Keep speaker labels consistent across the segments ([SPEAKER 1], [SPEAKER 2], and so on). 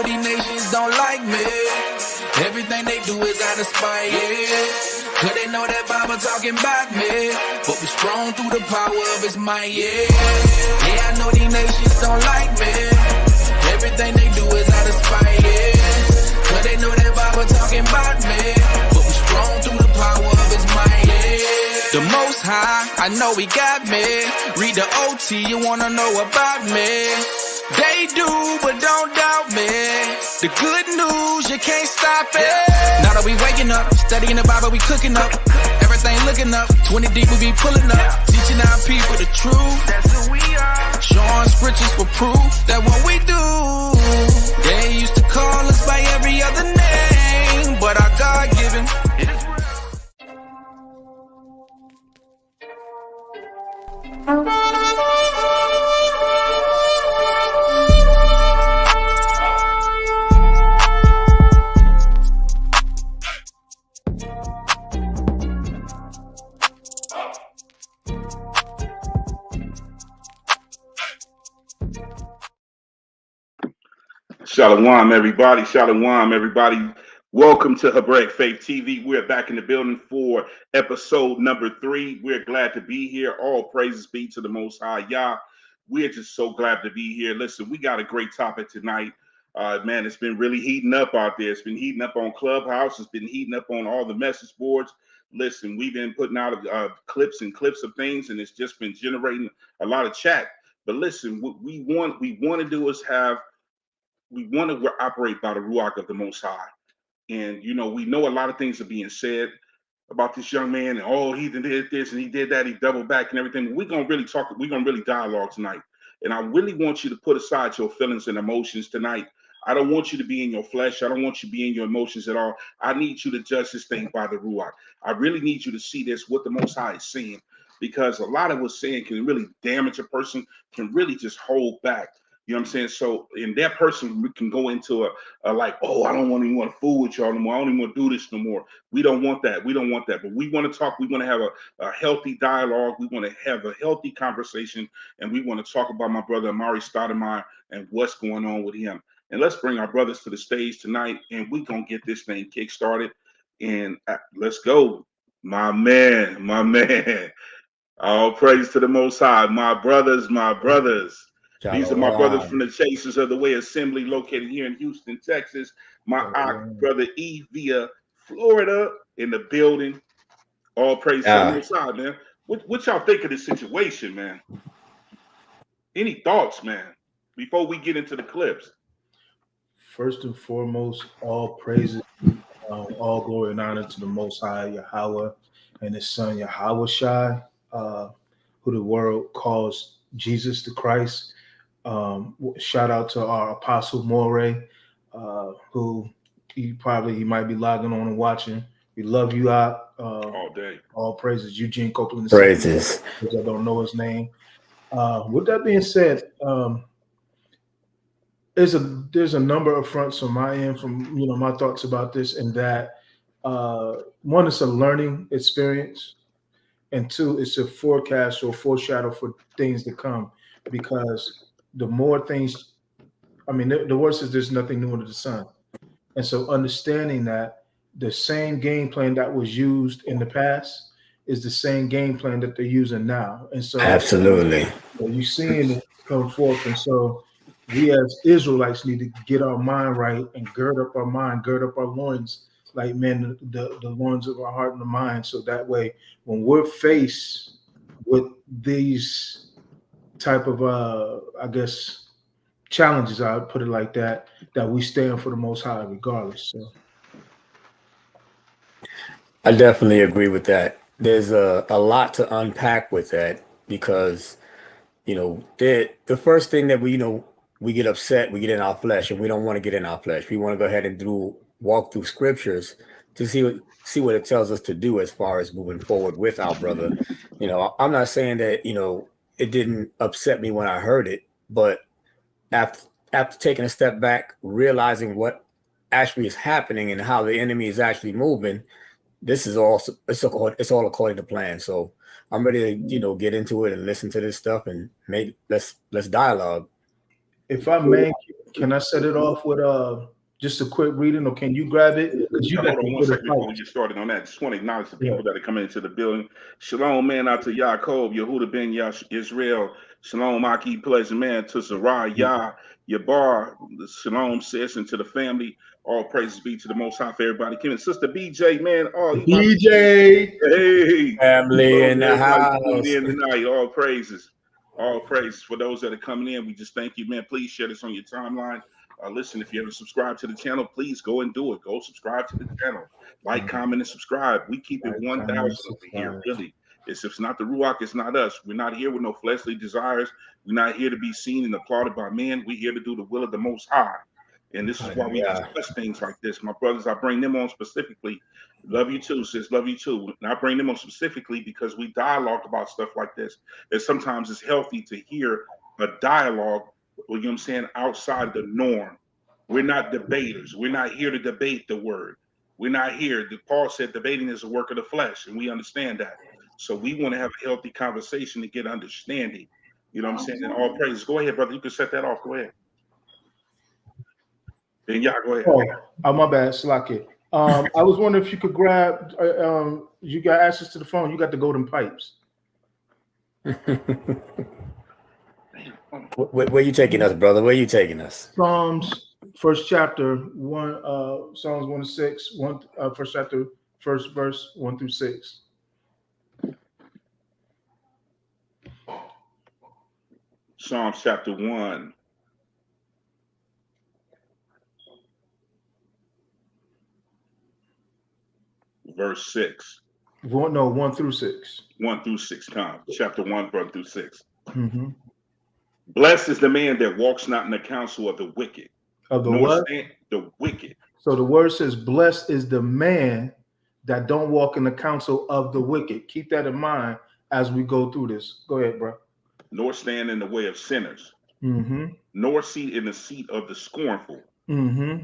[SPEAKER 1] know these nations don't like me. Everything they do is out of spite, yeah. Cause they know that Bible talking about me. But we strong through the power of his might, yeah. Yeah, I know these nations don't like me. Everything they do is out of spite, yeah. Cause they know that Bible talking about me. But we strong through the power of his might, yeah. The Most High, I know he got me. Read the OT, you wanna know about me. They do, but don't doubt me. The good news, you can't stop it. Now that we waking up, studying the Bible, we cooking up. Everything looking up, 20 deep, we be pulling up. Teaching our people the truth, that's who we are. Showing scriptures for proof that what we do. They used to call us by every other name, but our God-given is real.
[SPEAKER 2] Shalom, everybody. Shalom, everybody. Welcome to Hebraic Faith TV. We're back in the building for episode number 3. We're glad to be here. All praises be to the Most High Yah. We're just so glad to be here. Listen, we got a great topic tonight. Man, it's been really heating up out there. It's been heating up on Clubhouse. It's been heating up on all the message boards. Listen, we've been putting out clips of things, and it's just been generating a lot of chat. But listen, what we want to do is we want to operate by the Ruach of the Most High. And, you know, we know a lot of things are being said about this young man. And, oh, he did this and he did that. He doubled back and everything. We're going to really talk. We're going to really dialogue tonight. And I really want you to put aside your feelings and emotions tonight. I don't want you to be in your flesh. I don't want you to be in your emotions at all. I need you to judge this thing by the Ruach. I really need you to see this, what the Most High is saying. Because a lot of what's saying can really damage a person, can really just hold back. You know what I'm saying? So, and that person can go into a like, oh, I don't even want to fool with y'all no more. I don't even want to do this no more. We don't want that. We don't want that. But we want to talk. We want to have a healthy dialogue. We want to have a healthy conversation. And we want to talk about my brother, Amari Stoudemire, and what's going on with him. And let's bring our brothers to the stage tonight. And we're going to get this thing kick-started. And let's go. My man. All praise to the Most High. My brothers. These are my brothers from the Chasers of the Way Assembly, located here in Houston, Texas. My brother E via Florida in the building. All praise to the Most High, man. What y'all think of this situation, man? Any thoughts, man, before we get into the clips?
[SPEAKER 3] First and foremost, all praises, all glory and honor to the Most High, Yahweh, and His Son, Yahweh Shai, who the world calls Jesus the Christ. Shout out to our Apostle More, who he might be logging on and watching. We love you out
[SPEAKER 2] all day.
[SPEAKER 3] All praises, Eugene Copeland.
[SPEAKER 4] Praises.
[SPEAKER 3] Because I don't know his name. With that being said, there's a number of fronts on my end from my thoughts about this, and that one, it's a learning experience, and two, it's a forecast or foreshadow for things to come, because the more things, the word says there's nothing new under the sun. And so understanding that the same game plan that was used in the past is the same game plan that they're using now. And so
[SPEAKER 4] absolutely,
[SPEAKER 3] you're seeing it come forth. And so we as Israelites need to get our mind right and gird up our mind, gird up our loins, like, man, the loins of our heart and the mind. So that way, when we're faced with these type of challenges, I would put it like that we stand for the Most High regardless. So
[SPEAKER 4] I definitely agree with that. There's a lot to unpack with that, because the first thing that we get upset, we get in our flesh, and we don't want to get in our flesh. We want to go ahead and walk through scriptures to see what it tells us to do as far as moving forward with our brother. I'm not saying that it didn't upset me when I heard it, but after taking a step back, realizing what actually is happening and how the enemy is actually moving, it's all according to plan. So I'm ready to get into it and listen to this stuff, and let's dialogue.
[SPEAKER 3] If I may, Can I set it off with just a quick reading, or can you grab it? Because you got
[SPEAKER 2] Hold on one second before we get started on that. Just want to acknowledge the people that are coming into the building. Shalom, man, out to Yaakov, Yehuda ben Yash, Israel. Shalom, Aki, pleasant man, to Sarai, Yah, Yabar. Shalom, sis, and to the family. All praises be to the Most High for everybody. Kim and Sister BJ, man. Oh,
[SPEAKER 3] BJ.
[SPEAKER 2] Hey,
[SPEAKER 4] Family in the house.
[SPEAKER 2] tuning in tonight. All praises. All praises for those that are coming in. We just thank you, man. Please share this on your timeline. Listen, if you haven't subscribed to the channel, please go and do it. Go subscribe to the channel. Like, comment, and subscribe. We keep it 1,000 over here, really. If it's not the Ruach, it's not us. We're not here with no fleshly desires. We're not here to be seen and applauded by men. We're here to do the will of the Most High. And this is why we discuss things like this. My brothers, I bring them on specifically. Love you too, sis. Love you too. And I bring them on specifically because we dialogue about stuff like this. And sometimes it's healthy to hear a dialogue, you know what I'm saying, outside the norm. We're not debaters. We're not here to debate the word. We're not here. Paul said debating is a work of the flesh, and we understand that. So we want to have a healthy conversation to get understanding. You know what I'm saying? And all praises. Go ahead, brother. You can set that off. Go ahead. Then yeah, go ahead.
[SPEAKER 3] Oh, my bad. Slack it. I was wondering if you could grab, you got access to the phone. You got the golden pipes.
[SPEAKER 4] Where you taking us, brother? Where you taking us?
[SPEAKER 3] Psalms, first chapter, Psalms 1-6, first chapter, first verse, 1-6.
[SPEAKER 2] Psalms chapter 1. Verse 6.
[SPEAKER 3] 1-6.
[SPEAKER 2] 1-6. Chapter 1, 1-6.
[SPEAKER 3] Mm-hmm.
[SPEAKER 2] Blessed is the man that walks not in the counsel of the wicked.
[SPEAKER 3] Of the what?
[SPEAKER 2] The wicked.
[SPEAKER 3] So the word says, blessed is the man that don't walk in the counsel of the wicked. Keep that in mind as we go through this. Go ahead, bro.
[SPEAKER 2] Nor stand in the way of sinners.
[SPEAKER 3] Mm-hmm.
[SPEAKER 2] Nor seat in the seat of the scornful.
[SPEAKER 3] Mm-hmm.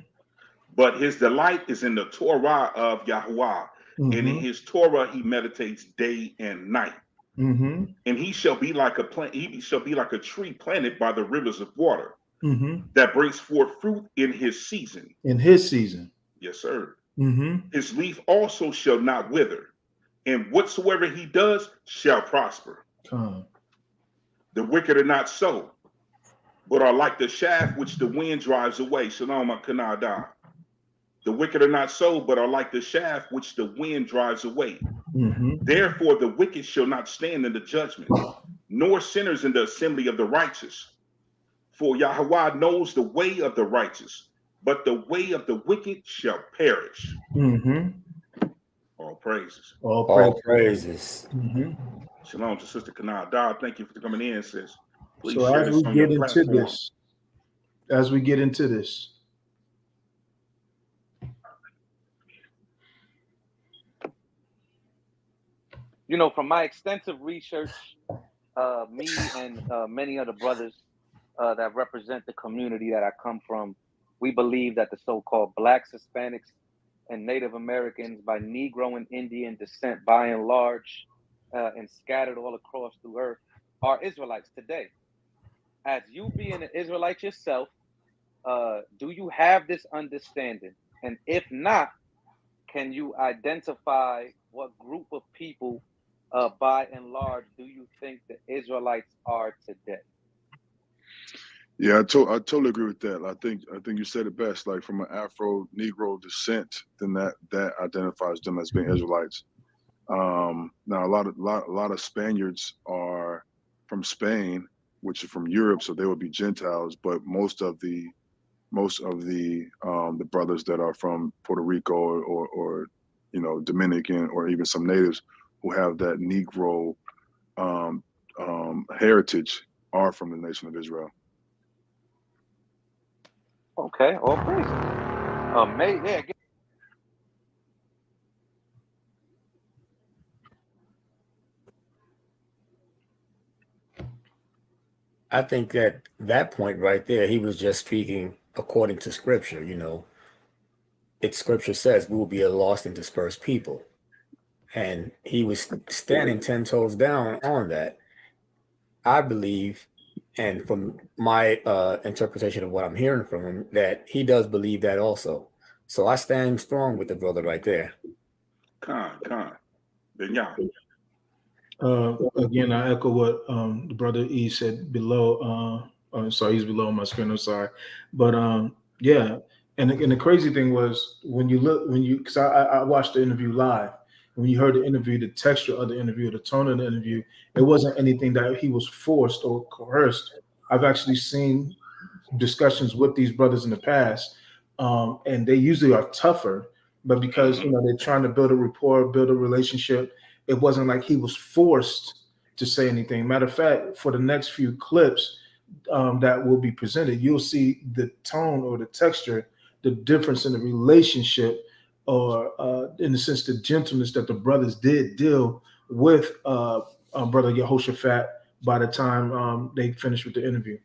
[SPEAKER 2] But his delight is in the Torah of Yahuwah.
[SPEAKER 3] Mm-hmm.
[SPEAKER 2] And in his Torah he meditates day and night.
[SPEAKER 3] Mm-hmm.
[SPEAKER 2] And he shall be like a plant. He shall be like a tree planted by the rivers of water,
[SPEAKER 3] mm-hmm.
[SPEAKER 2] that brings forth fruit in his season.
[SPEAKER 3] In his season.
[SPEAKER 2] Yes, sir.
[SPEAKER 3] Mm-hmm.
[SPEAKER 2] His leaf also shall not wither, and whatsoever he does shall prosper. The wicked are not so, but are like the shaft which the wind drives away. Shalom Akanada. The wicked are not so, but are like the shaft which the wind drives away.
[SPEAKER 3] Mm-hmm.
[SPEAKER 2] Therefore the wicked shall not stand in the judgment, nor sinners in the assembly of the righteous. For Yahweh knows the way of the righteous, but the way of the wicked shall perish.
[SPEAKER 3] Mm-hmm.
[SPEAKER 2] All praises.
[SPEAKER 3] All
[SPEAKER 4] praises.
[SPEAKER 3] Mm-hmm.
[SPEAKER 2] Shalom to Sister Kanada. Thank you for coming in, sis. Please
[SPEAKER 3] so
[SPEAKER 2] share
[SPEAKER 3] as
[SPEAKER 2] this
[SPEAKER 3] we
[SPEAKER 2] on
[SPEAKER 3] get
[SPEAKER 2] your
[SPEAKER 3] into
[SPEAKER 2] platform.
[SPEAKER 3] this,
[SPEAKER 5] you know, from my extensive research, me and many other brothers that represent the community that I come from, we believe that the so-called Blacks, Hispanics, and Native Americans by Negro and Indian descent, by and large, and scattered all across the earth, are Israelites today. As you being an Israelite yourself, do you have this understanding? And if not, can you identify what group of people, by and large, do you think the Israelites are today?
[SPEAKER 6] Yeah, I totally agree with that. I think you said it best. Like from an Afro-Negro descent, then that identifies them as being Israelites. Now a lot of Spaniards are from Spain, which are from Europe, so they would be Gentiles. But most of the brothers that are from Puerto Rico or you know, Dominican, or even some natives who have that Negro heritage are from the nation of Israel.
[SPEAKER 5] Okay, all praises.
[SPEAKER 4] I think that point right there, he was just speaking according to scripture. You know, scripture says we will be a lost and dispersed people. And he was standing 10 toes down on that. I believe And from my interpretation of what I'm hearing from him, that he does believe that also. So I stand strong with the brother right there.
[SPEAKER 2] Con. Then y'all.
[SPEAKER 3] Again, I echo what the brother E said below. Sorry, he's below my screen. I'm sorry, but yeah. And the crazy thing was when you because I watched the interview live. When you heard the interview, the texture of the interview, the tone of the interview, it wasn't anything that he was forced or coerced. I've actually seen discussions with these brothers in the past, and they usually are tougher. But because they're trying to build a rapport, build a relationship, it wasn't like he was forced to say anything. Matter of fact, for the next few clips that will be presented, you'll see the tone or the texture, the difference in the relationship, or in the sense, the gentleness that the brothers did deal with brother Yehoshaphat by the time they finished with the interview.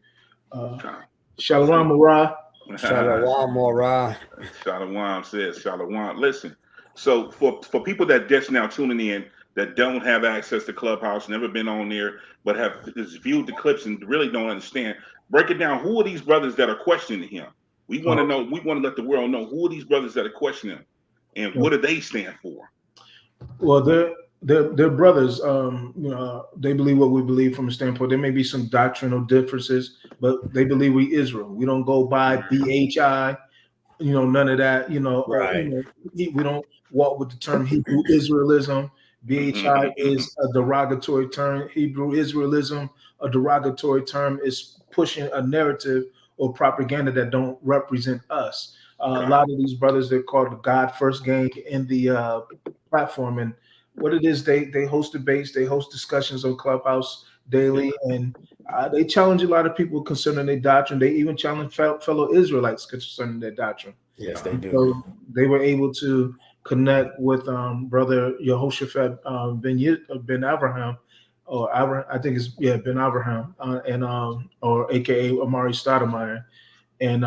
[SPEAKER 3] Shalom, Amari.
[SPEAKER 4] Shalom, Mora.
[SPEAKER 2] Shalom says Shalom. Listen, so for people that just now tuning in that don't have access to Clubhouse, never been on there, but have just viewed the clips and really don't understand, break it down. Who are these brothers that are questioning him? We want to know. We want to let the world know who are these brothers that are questioning him, and what do they stand for?
[SPEAKER 3] Well, they're brothers. They believe what we believe from a standpoint. There may be some doctrinal differences, but they believe we Israel. We don't go by BHI. None of that.
[SPEAKER 4] Right.
[SPEAKER 3] We don't walk with the term Hebrew Israelism. BHI is a derogatory term. Hebrew Israelism, a derogatory term, is pushing a narrative or propaganda that don't represent us. A lot of these brothers, they're called the God First Gang in the platform, and what it is, they host debates, they host discussions on Clubhouse daily, and they challenge a lot of people concerning their doctrine. They even challenge fellow Israelites concerning their doctrine.
[SPEAKER 4] Yes, they do.
[SPEAKER 3] So they were able to connect with brother Yehoshaphat Ben Abraham, or Abraham, I think it's Ben Abraham, and or AKA Amari Stoudemire, and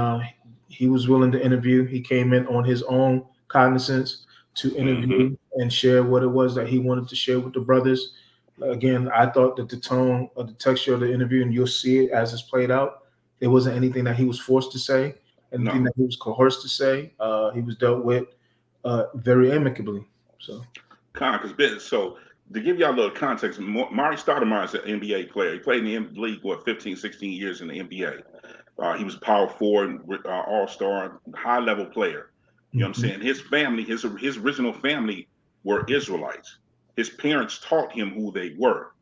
[SPEAKER 3] he was willing to interview. He came in on his own cognizance to interview and share what it was that he wanted to share with the brothers. Again, I thought that the tone or the texture of the interview, and you'll see it as it's played out, it wasn't anything that he was forced to say, anything that he was coerced to say. He was dealt with very amicably. So,
[SPEAKER 2] So to give y'all a little context, Amari Stoudemire is an NBA player. He played in the league, 15, 16 years in the NBA. He was a power forward, all-star, high-level player. You know what I'm saying? His family, his original family were Israelites. His parents taught him who they were,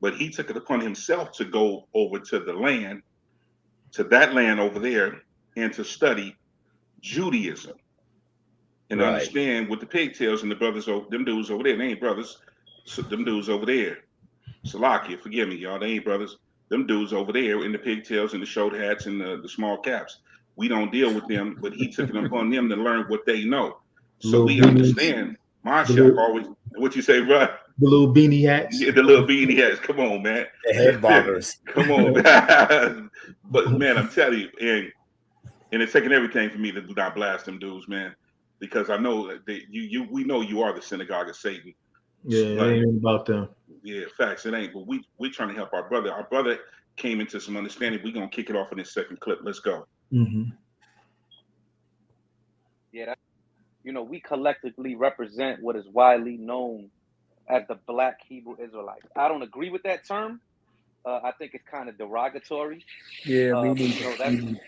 [SPEAKER 2] but he took it upon himself to go over to that land over there, and to study Judaism and understand what the pigtails and the brothers, them dudes over there, they ain't brothers. So them dudes over there, Salakia, forgive me, y'all, they ain't brothers. Them dudes over there in the pigtails and the short hats and the small caps. We don't deal with them, but he took it upon them to learn what they know. So we understand. Mashiach always, what you say, bro?
[SPEAKER 3] The little beanie hats.
[SPEAKER 2] Yeah, the little beanie hats. Come on, man.
[SPEAKER 4] The head bobbers.
[SPEAKER 2] Come on, man. But man, I'm telling you, and it's taking everything for me to do not blast them dudes, man, because I know that we know you are the synagogue of Satan.
[SPEAKER 3] Yeah, it ain't about them.
[SPEAKER 2] Yeah, facts. It ain't. But we're trying to help our brother. Our brother came into some understanding. We're gonna kick it off in this second clip. Let's go.
[SPEAKER 5] Yeah, we collectively represent what is widely known as the Black Hebrew Israelites. I don't agree with that term. I think it's kind of derogatory.
[SPEAKER 7] Yeah, me
[SPEAKER 5] neither.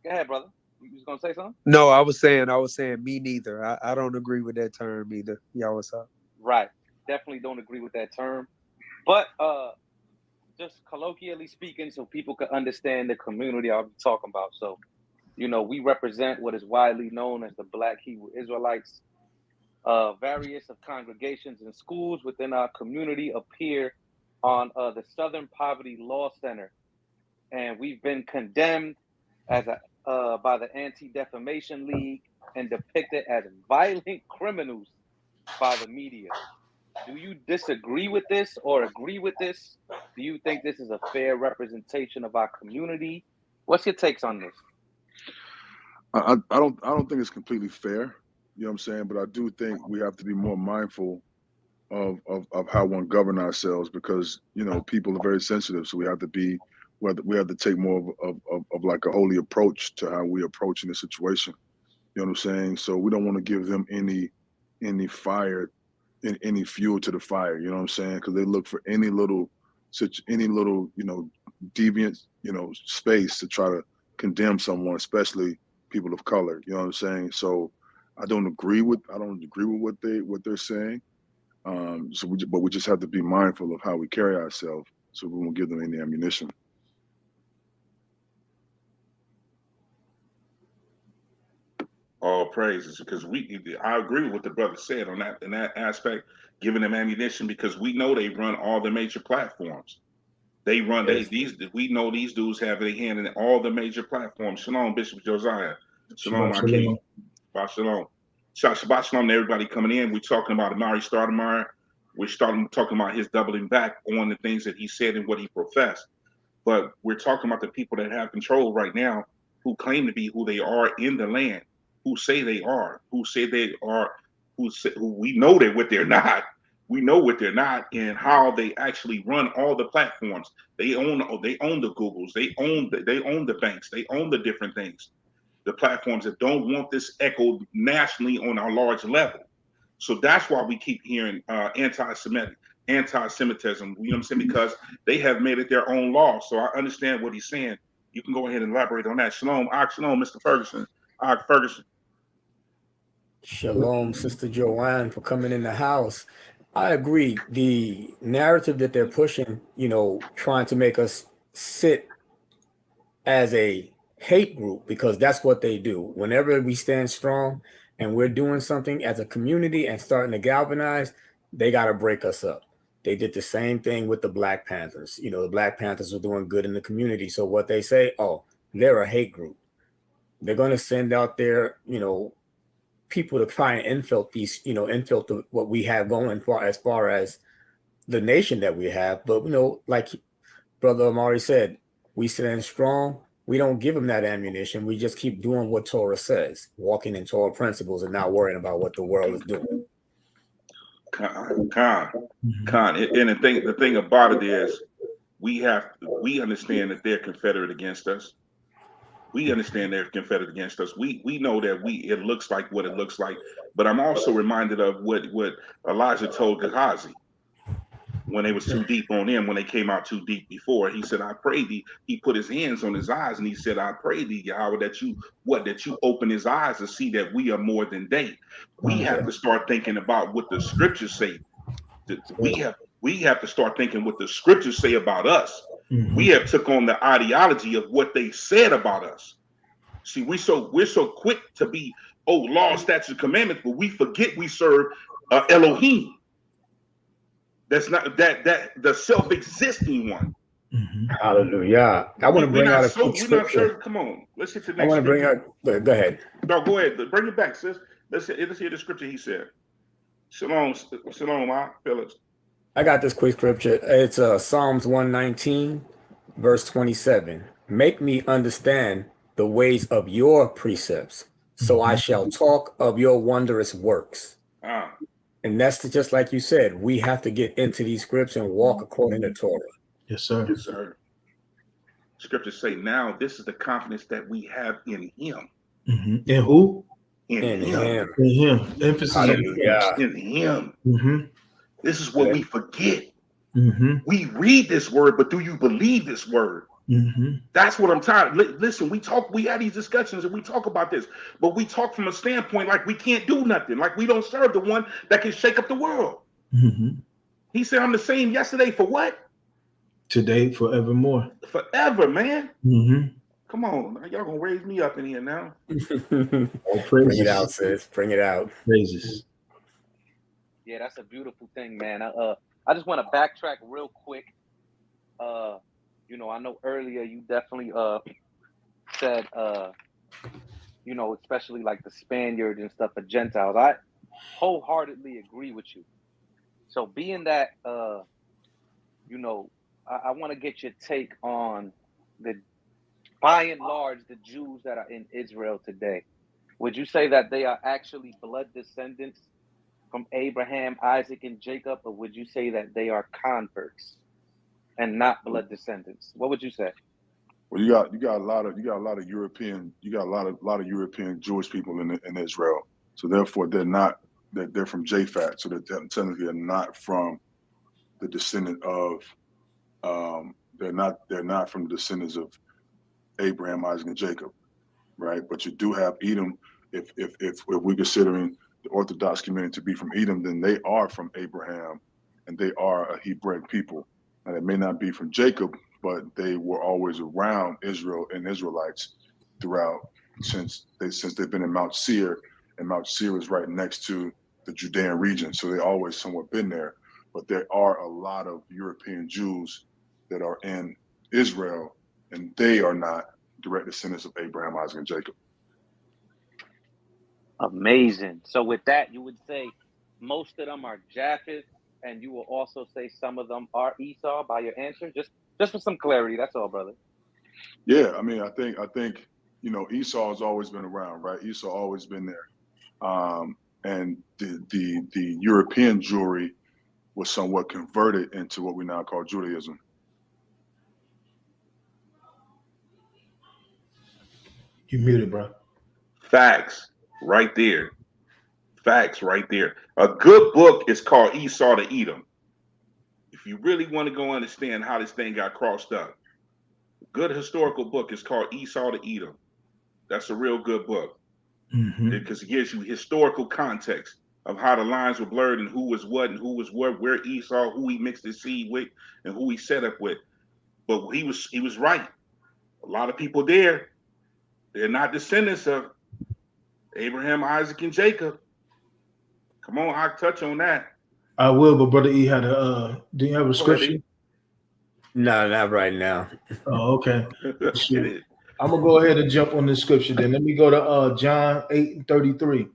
[SPEAKER 5] Go ahead, brother. You was gonna say something?
[SPEAKER 7] No, I was saying me neither. I don't agree with that term either. Y'all, what's up?
[SPEAKER 5] Right. Definitely don't agree with that term. But just colloquially speaking, so people can understand the community I'll be talking about. So, we represent what is widely known as the Black Hebrew Israelites. Various of congregations and schools within our community appear on the Southern Poverty Law Center, and we've been condemned as by the Anti-Defamation League and depicted as violent criminals by the media. Do you disagree with this or agree with this? Do you think this is a fair representation of our community? What's your takes on this?
[SPEAKER 6] I don't think it's completely fair. You know what I'm saying? But I do think we have to be more mindful of how one govern ourselves, because people are very sensitive. So we have to be we have to take more of like a holy approach to how we approach in this situation. You know what I'm saying? So we don't want to give them any fire, any fuel to the fire. You know what I'm saying? Because they look for any little deviant space to try to condemn someone, especially people of color. You know what I'm saying? So I don't agree with what they're saying. But we just have to be mindful of how we carry ourselves, so we won't give them any ammunition.
[SPEAKER 2] All praises, because I agree with what the brother said on that in that aspect, giving them ammunition, because we know they run all the major platforms. They run we know these dudes have their hand in all the major platforms. Shalom, Bishop Josiah. Shalom, my king. Shabbat shalom. Shabbat shalom to everybody coming in. We're talking about Amari Stoudemire. We're talking about his doubling back on the things that he said and what he professed. But we're talking about the people that have control right now, who claim to be who they are in the land, who say they are, who we know that what they're not. We know what they're not, and how they actually run all the platforms. They own the Googles, they own the banks, they own the different things, the platforms that don't want this echoed nationally on a large level. So that's why we keep hearing anti-Semitism, you know what I'm saying? Because they have made it their own law. So I understand what he's saying. You can go ahead and elaborate on that. Shalom, shalom, Mr. Ferguson. Ferguson.
[SPEAKER 4] Shalom, Sister Joanne, for coming in the house. I agree. The narrative that they're pushing, trying to make us sit as a hate group, because that's what they do. Whenever we stand strong and we're doing something as a community and starting to galvanize, they got to break us up. They did the same thing with the Black Panthers. The Black Panthers were doing good in the community. So what they say, they're a hate group. They're going to send out their, people to try and infiltrate what we have going as far as the nation that we have. But, like Brother Amari said, we stand strong. We don't give them that ammunition. We just keep doing what Torah says, walking in Torah principles and not worrying about what the world is doing.
[SPEAKER 2] And the thing about it is, we understand that they're confederate against us. We understand they're confederate against us. We know that it looks like what it looks like. But I'm also reminded of what Elijah told Gehazi when they was too deep on him, when they came out too deep before. He said, I pray thee. He put his hands on his eyes and he said, I pray thee, Yahweh, that you open his eyes to see that we are more than they. We have to start thinking about what the scriptures say. We have to start thinking what the scriptures say about us. Mm-hmm. We have took on the ideology of what they said about us. See, we're so quick to be law, statutes, commandments, but we forget we serve Elohim. That's not that the self-existing one.
[SPEAKER 4] Mm-hmm. Hallelujah. I want to bring out a scripture.
[SPEAKER 2] Come on, let's hit the next.
[SPEAKER 4] I want to bring out. Go ahead.
[SPEAKER 2] No, go ahead. Bring it back, sis. Let's hear the scripture he said. Shalom, Phillips.
[SPEAKER 4] I got this quick scripture. It's Psalms 119, verse 27. Make me understand the ways of your precepts, so I shall talk of your wondrous works. And that's just like you said, we have to get into these scripts and walk according to Torah.
[SPEAKER 3] Yes, sir.
[SPEAKER 2] Yes, sir. Scriptures say, now this is the confidence that we have in him.
[SPEAKER 3] Mm-hmm. In who?
[SPEAKER 2] In him.
[SPEAKER 3] In him. Emphasis on
[SPEAKER 2] in him. Mm-hmm. This is what we forget. Mm-hmm. We read this word, but do you believe this word? Mm-hmm. That's what I'm tired. Listen, we had these discussions and we talk about this, but we talk from a standpoint like we can't do nothing, like we don't serve the one that can shake up the world. Mm-hmm. He said, I'm the same yesterday for what?
[SPEAKER 3] Today, forevermore.
[SPEAKER 2] Forever, man.
[SPEAKER 3] Mm-hmm.
[SPEAKER 2] Come on, y'all gonna raise me up in here now.
[SPEAKER 4] Bring it out, sis. Bring it out.
[SPEAKER 3] Praises.
[SPEAKER 5] Yeah, that's a beautiful thing, man. I just want to backtrack real quick. I know earlier you definitely said especially like the Spaniards and stuff, the Gentiles. I wholeheartedly agree with you. So being that I want to get your take on by and large the Jews that are in Israel today. Would you say that they are actually blood descendants from Abraham, Isaac, and Jacob, or would you say that they are converts and not blood descendants? What would you say?
[SPEAKER 6] Well, you got a lot of European Jewish people in Israel. So therefore, they're from Japhet. So they're technically not from the descendant of they're not from the descendants of Abraham, Isaac, and Jacob, right? But you do have Edom. If we're considering the Orthodox community to be from Edom, then they are from Abraham, and they are a Hebraic people. And it may not be from Jacob, but they were always around Israel and Israelites throughout since they've been in Mount Seir, and Mount Seir is right next to the Judean region, so they always somewhat been there. But there are a lot of European Jews that are in Israel, and they are not direct descendants of Abraham, Isaac, and Jacob.
[SPEAKER 5] Amazing. So with that, you would say most of them are Japheth, and you will also say some of them are Esau by your answer. Just for some clarity, that's all, brother.
[SPEAKER 6] Yeah, I mean, I think Esau has always been around, right? Esau always been there, and the European Jewry was somewhat converted into what we now call Judaism.
[SPEAKER 3] You muted, bro.
[SPEAKER 2] Facts right there. Facts right there. A good book is called Esau to Edom. If you really want to go understand how this thing got crossed up, a good historical book is called Esau to Edom. That's a real good book because it gives you historical context of how the lines were blurred and who was what and who was what, where Esau, who he mixed his seed with, and who he set up with. But he was right. A lot of people there, they're not descendants of Abraham, Isaac, and Jacob. Come on, I'll touch on that.
[SPEAKER 3] I will, but brother E had a. Do you have a scripture?
[SPEAKER 4] No, not right now.
[SPEAKER 3] Oh, okay. I'm gonna go ahead and jump on this scripture. Then let me go to John 8:33.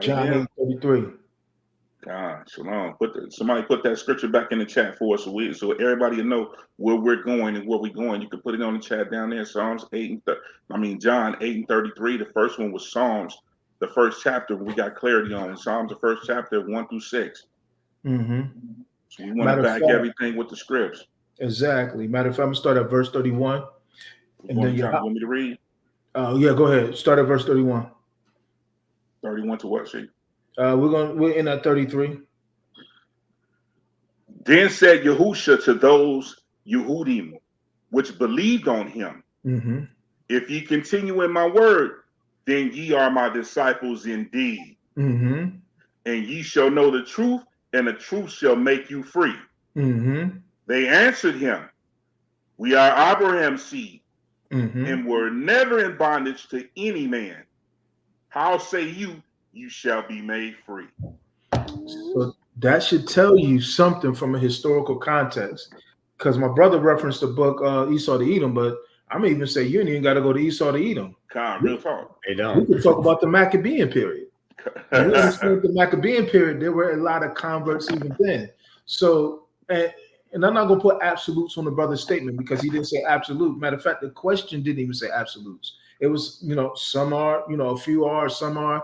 [SPEAKER 3] John 8:33.
[SPEAKER 2] God, shalom. Somebody put that scripture back in the chat for us, so everybody will know where we're going and where we're going. You can put it on the chat down there. John 8:33. The first one was Psalms, the first chapter. We got clarity on Psalms, the first chapter 1-6. So we want to back everything with the scripts.
[SPEAKER 3] Exactly. Matter of fact, I'm gonna start at verse 31.
[SPEAKER 2] And then you want me to read?
[SPEAKER 3] Yeah, go ahead. Start at verse 31.
[SPEAKER 2] 31 to what, see?
[SPEAKER 3] We're in at 33.
[SPEAKER 2] Then said Yahusha to those Yehudim which believed on him, if ye continue in my word, then ye are my disciples indeed. And ye shall know the truth, and the truth shall make you free. They answered him, we are Abraham's seed, and were never in bondage to any man. How say you, you shall be made free?
[SPEAKER 3] So that should tell you something from a historical context. Because my brother referenced the book Esau to Edom, but I'm gonna even say you ain't even got to go to Esau to Edom.
[SPEAKER 2] Real talk.
[SPEAKER 4] They don't.
[SPEAKER 3] We can talk about the Maccabean period. We understand the Maccabean period, there were a lot of converts even then. So, and I'm not gonna put absolutes on the brother's statement because he didn't say absolute. Matter of fact, the question didn't even say absolutes. It was, some are, a few are, some are,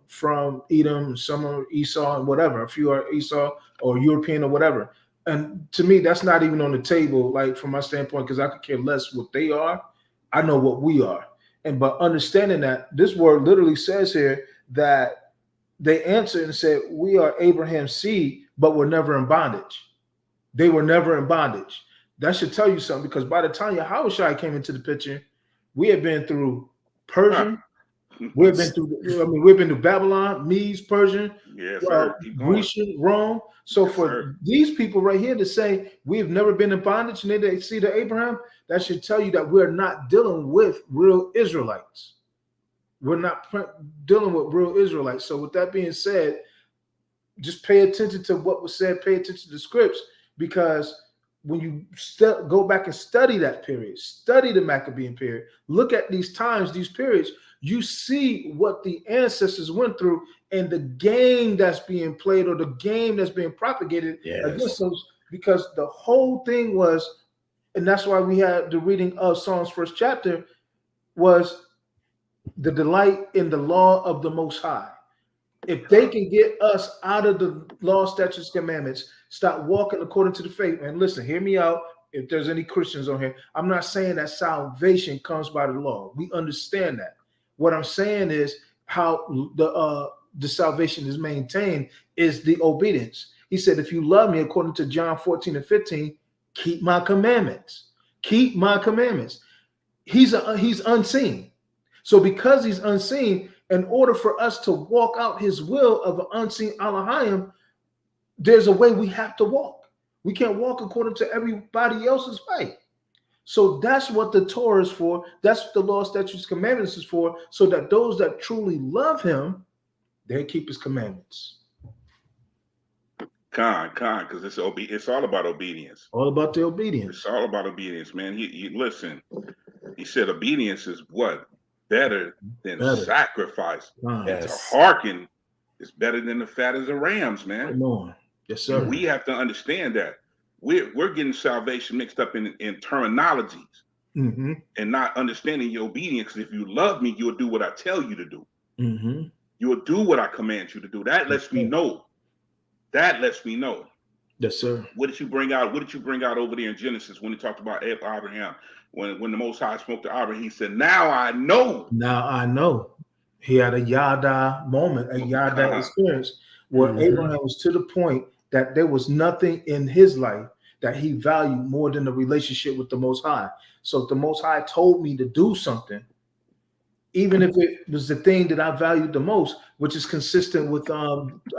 [SPEAKER 3] from Edom, some are Esau and whatever. A few are Esau or European or whatever. And to me, that's not even on the table, like from my standpoint, because I could care less what they are. I know what we are. But understanding that this word literally says here that they answered and said, we are Abraham's seed, but we're never in bondage. They were never in bondage. That should tell you something, because by the time Yahushua came into the picture, we had been through Persian. We've been through Babylon, Medes, Persian, Grecian, Rome. So for these people right here to say we've never been in bondage and they see the Abraham, that should tell you that we're not dealing with real Israelites. We're not dealing with real Israelites. So with that being said, just pay attention to what was said, pay attention to the scripts, because when you go back and study that period, study the Maccabean period, look at these times, these periods, you see what the ancestors went through and the game that's being played or the game that's being propagated against those, because the whole thing was, and that's why we had the reading of Psalms first chapter, was the delight in the law of the Most High. If they can get us out of the law, statutes, commandments, stop walking according to the faith, and listen, hear me out. if there's any Christians on here, I'm not saying that salvation comes by the law. We understand that. What I'm saying is how the salvation is maintained is the obedience. He said, if you love me, according to John 14 and 15, keep my commandments. Keep my commandments. He's unseen. So because he's unseen, in order for us to walk out his will of an unseen Elohim, there's a way we have to walk. We can't walk according to everybody else's way. So that's what the Torah is for. That's what the law, statutes, commandments is for, so that those that truly love him, they keep his commandments.
[SPEAKER 2] Because it's all about obedience.
[SPEAKER 3] All about the obedience.
[SPEAKER 2] It's all about obedience, man. He listen. He said obedience is what? Better than sacrifice.
[SPEAKER 3] Yes.
[SPEAKER 2] To hearken is better than the fat of the rams, man.
[SPEAKER 3] Come on. Yes, sir.
[SPEAKER 2] And we have to understand that we're getting salvation mixed up in terminologies and not understanding your obedience. Because if you love me, you'll do what I tell you to do. You'll do what I command you to do. That lets me know. That lets me know.
[SPEAKER 3] Yes, sir.
[SPEAKER 2] What did you bring out? What did you bring out over there in Genesis when he talked about Abraham? When the Most High spoke to Abraham, he said, "Now I know."
[SPEAKER 3] Now I know. He had a yada moment, a yada experience where Abraham was to the point that there was nothing in his life that he valued more than the relationship with the Most High. So if the Most High told me to do something, even if it was the thing that I valued the most, which is consistent with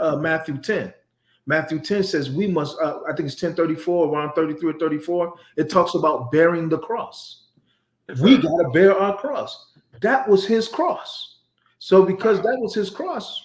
[SPEAKER 3] Matthew 10. Matthew 10 says we must, I think it's 10:34, around 33 or 34. It talks about bearing the cross. We got to bear our cross. That was his cross. So because that was his cross,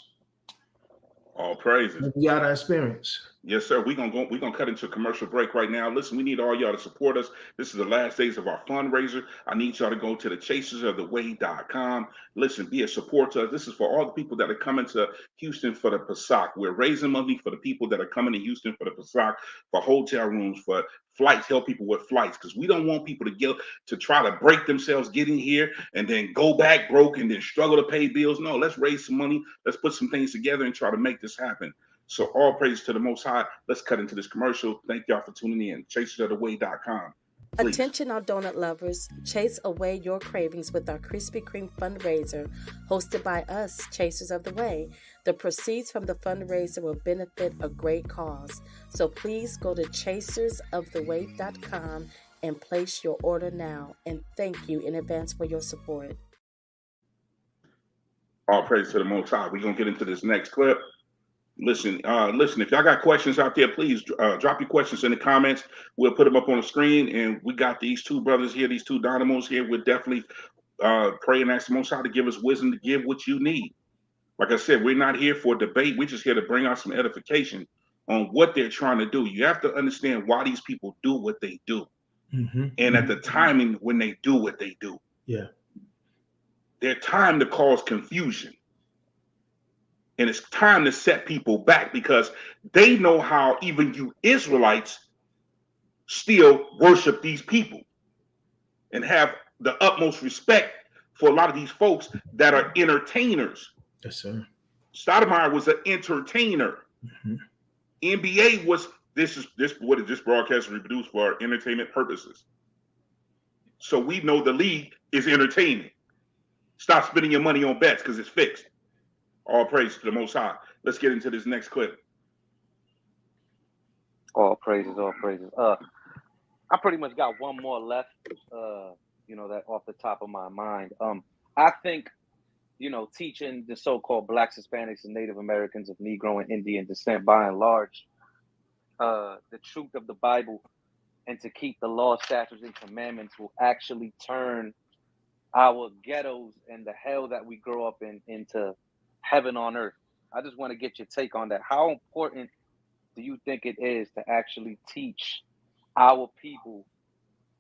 [SPEAKER 2] all praises.
[SPEAKER 3] We got our experience.
[SPEAKER 2] Yes, sir. We're gonna cut into a commercial break right now. Listen, we need all y'all to support us. This is the last days of our fundraiser. I need y'all to go to the chasersoftheway.com. Listen, be a supporter. This is for all the people that are coming to Houston for the Pesach. We're raising money for the people that are coming to Houston for the Pesach, for hotel rooms, for flights, help people with flights, because we don't want people to try to break themselves getting here and then go back broke and then struggle to pay bills. No, let's raise some money. Let's put some things together and try to make this happen. So all praise to the Most High. Let's cut into this commercial. Thank y'all for tuning in. chasersoftheway.com. Please.
[SPEAKER 8] Attention, our donut lovers. Chase away your cravings with our Krispy Kreme fundraiser hosted by us, Chasers of the Way. The proceeds from the fundraiser will benefit a great cause. So please go to chasersoftheway.com and place your order now. And thank you in advance for your support.
[SPEAKER 2] All praise to the Most High. We're going to get into this next clip. Listen, if y'all got questions out there, please drop your questions in the comments. We'll put them up on the screen. And we got these two brothers here, these two dynamos here. We'll definitely pray and ask the Most High to give us wisdom to give what you need. Like I said, we're not here for debate. We're just here to bring out some edification on what they're trying to do. You have to understand why these people do what they do. And at the timing when they do what they do.
[SPEAKER 3] Yeah.
[SPEAKER 2] They're time to cause confusion. And it's time to set people back because they know how even you Israelites still worship these people and have the utmost respect for a lot of these folks that are entertainers.
[SPEAKER 3] Yes, sir.
[SPEAKER 2] Stoudemire was an entertainer. NBA was this broadcast is reproduced for entertainment purposes. So we know the league is entertaining. Stop spending your money on bets because it's fixed. All praise to the Most High. Let's get into this next clip.
[SPEAKER 5] All praises, all praises. I pretty much got one more left, that off the top of my mind. I think, teaching the so-called Blacks, Hispanics, and Native Americans of Negro and Indian descent, by and large, the truth of the Bible and to keep the law, statutes, and commandments will actually turn our ghettos and the hell that we grow up in into heaven on earth. I just want to get your take on that. How important do you think it is to actually teach our people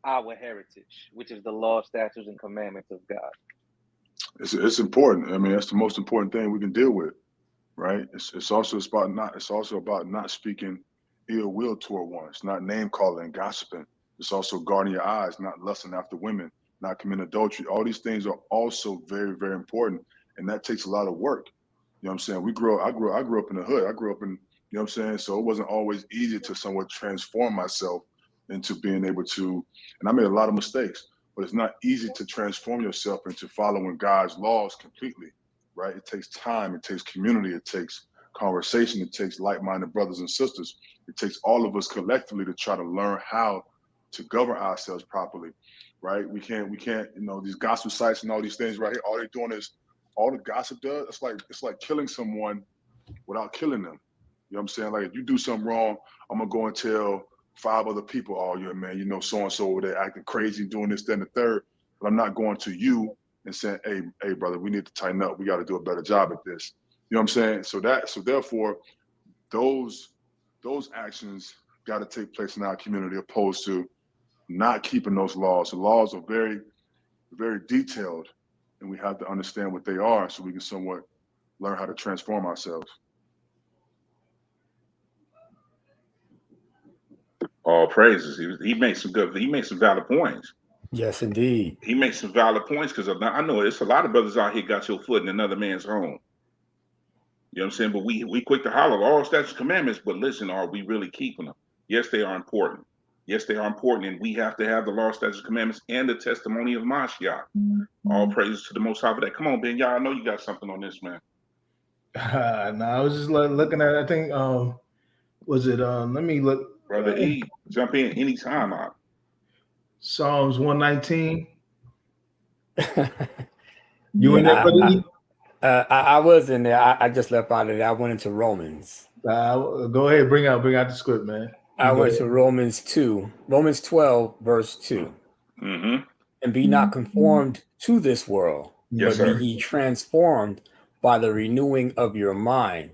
[SPEAKER 5] our heritage, which is the law, statutes, and commandments of God?
[SPEAKER 6] It's important. I mean, that's the most important thing we can deal with, right? It's also about not speaking ill will toward one. It's not name calling and gossiping. It's also guarding your eyes, not lusting after women, not committing adultery. All these things are also very, very important. And that takes a lot of work. You know what I'm saying? I grew up in the hood. I grew up in, you know what I'm saying? So it wasn't always easy to somewhat transform myself into being able to, and I made a lot of mistakes, but it's not easy to transform yourself into following God's laws completely, right? It takes time, it takes community, it takes conversation, it takes like-minded brothers and sisters. It takes all of us collectively to try to learn how to govern ourselves properly, right? We can't, these gospel sites and all these things right here, all they're doing is, all the gossip does, it's like killing someone without killing them. You know what I'm saying? Like, if you do something wrong, I'm gonna go and tell 5 other people, oh yeah, man, you know, so-and-so over there acting crazy, doing this, that, and the third. But I'm not going to you and saying, hey, brother, we need to tighten up. We got to do a better job at this. You know what I'm saying? So therefore, those actions got to take place in our community, opposed to not keeping those laws. The laws are very, very detailed, and we have to understand what they are so we can somewhat learn how to transform ourselves.
[SPEAKER 2] All praises. He makes some valid points.
[SPEAKER 4] Yes, indeed.
[SPEAKER 2] He makes some valid points, because I know it's a lot of brothers out here got your foot in another man's home. You know what I'm saying? But we quick to holler all statutes, commandments, but listen, are we really keeping them? Yes, they are important. Yes, they are important, and we have to have the law, statutes, commandments, and the testimony of Mashiach. All praises to the Most High for that. Come on, Ben. Y'all, I know you got something on this, man.
[SPEAKER 3] No, I was just looking at. I think was it? Let me look.
[SPEAKER 2] Brother E, jump in anytime.
[SPEAKER 3] Psalms 119.
[SPEAKER 4] You
[SPEAKER 3] in there, Brother E?
[SPEAKER 4] I was in there. I just left out of there. I went into Romans.
[SPEAKER 3] Go ahead, bring out the script, man.
[SPEAKER 4] I went to Romans 12, verse 2.
[SPEAKER 2] Mm-hmm.
[SPEAKER 4] And be not conformed to this world,
[SPEAKER 2] Yes,
[SPEAKER 4] but
[SPEAKER 2] sir.
[SPEAKER 4] be ye transformed by the renewing of your mind,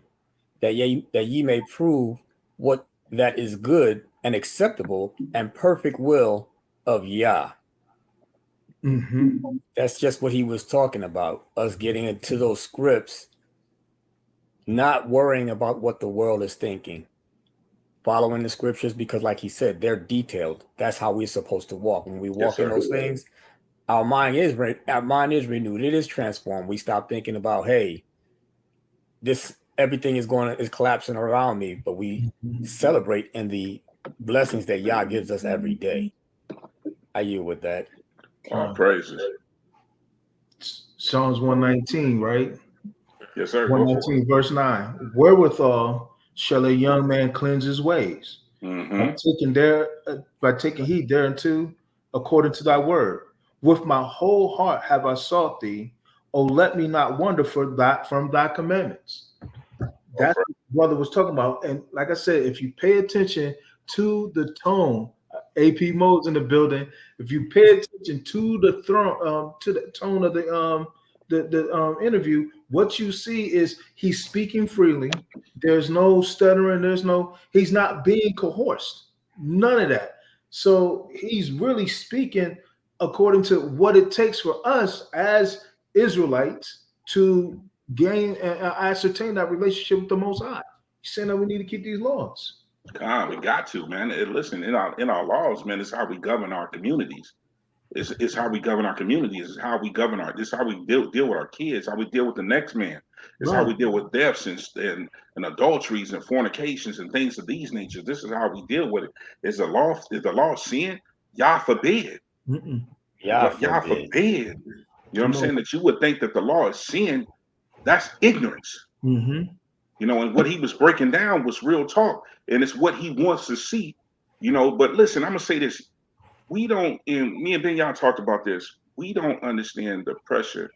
[SPEAKER 4] that ye may prove what that is good and acceptable and perfect will of Yah.
[SPEAKER 3] Mm-hmm.
[SPEAKER 4] That's just what he was talking about, us getting into those scripts, not worrying about what the world is thinking, following the scriptures, because like he said, they're detailed. That's how we're supposed to walk. When we walk in those things, our mind is renewed. It is transformed. We stop thinking about, hey, everything is collapsing around me, but we celebrate in the blessings that Yah gives us every day. I yield with that.
[SPEAKER 2] All praises.
[SPEAKER 3] Psalms 119, right?
[SPEAKER 2] Yes, sir.
[SPEAKER 3] 119, verse 9. Wherewithal shall a young man cleanse his ways?
[SPEAKER 2] Mm-hmm.
[SPEAKER 3] By taking heed thereunto, according to thy word. With my whole heart have I sought thee. Oh, let me not wander from thy commandments. That's what the brother was talking about. And like I said, if you pay attention to the tone, AP Mode's in the building. If you pay attention to the tone of the interview, what you see is he's speaking freely. There's no stuttering. He's not being coerced. None of that. So he's really speaking according to what it takes for us as Israelites to gain and ascertain that relationship with the Most High. He's saying that we need to keep these laws.
[SPEAKER 2] God, we got to, man. Listen, in our laws, man, it's how we govern our communities. It's how we govern our communities. It's how we govern this is how we deal with our kids, how we deal with the next man. It's how we deal with deaths and adulteries and fornications and things of these natures. This is how we deal with it. Is the law sin? Yah forbid. Yah forbid. You know what I'm saying? That you would think that the law is sin. That's ignorance.
[SPEAKER 3] Mm-hmm.
[SPEAKER 2] You know, and what he was breaking down was real talk, and it's what he wants to see. You know, but listen, I'm gonna say this. Me and Ben Yah talked about this. We don't understand the pressure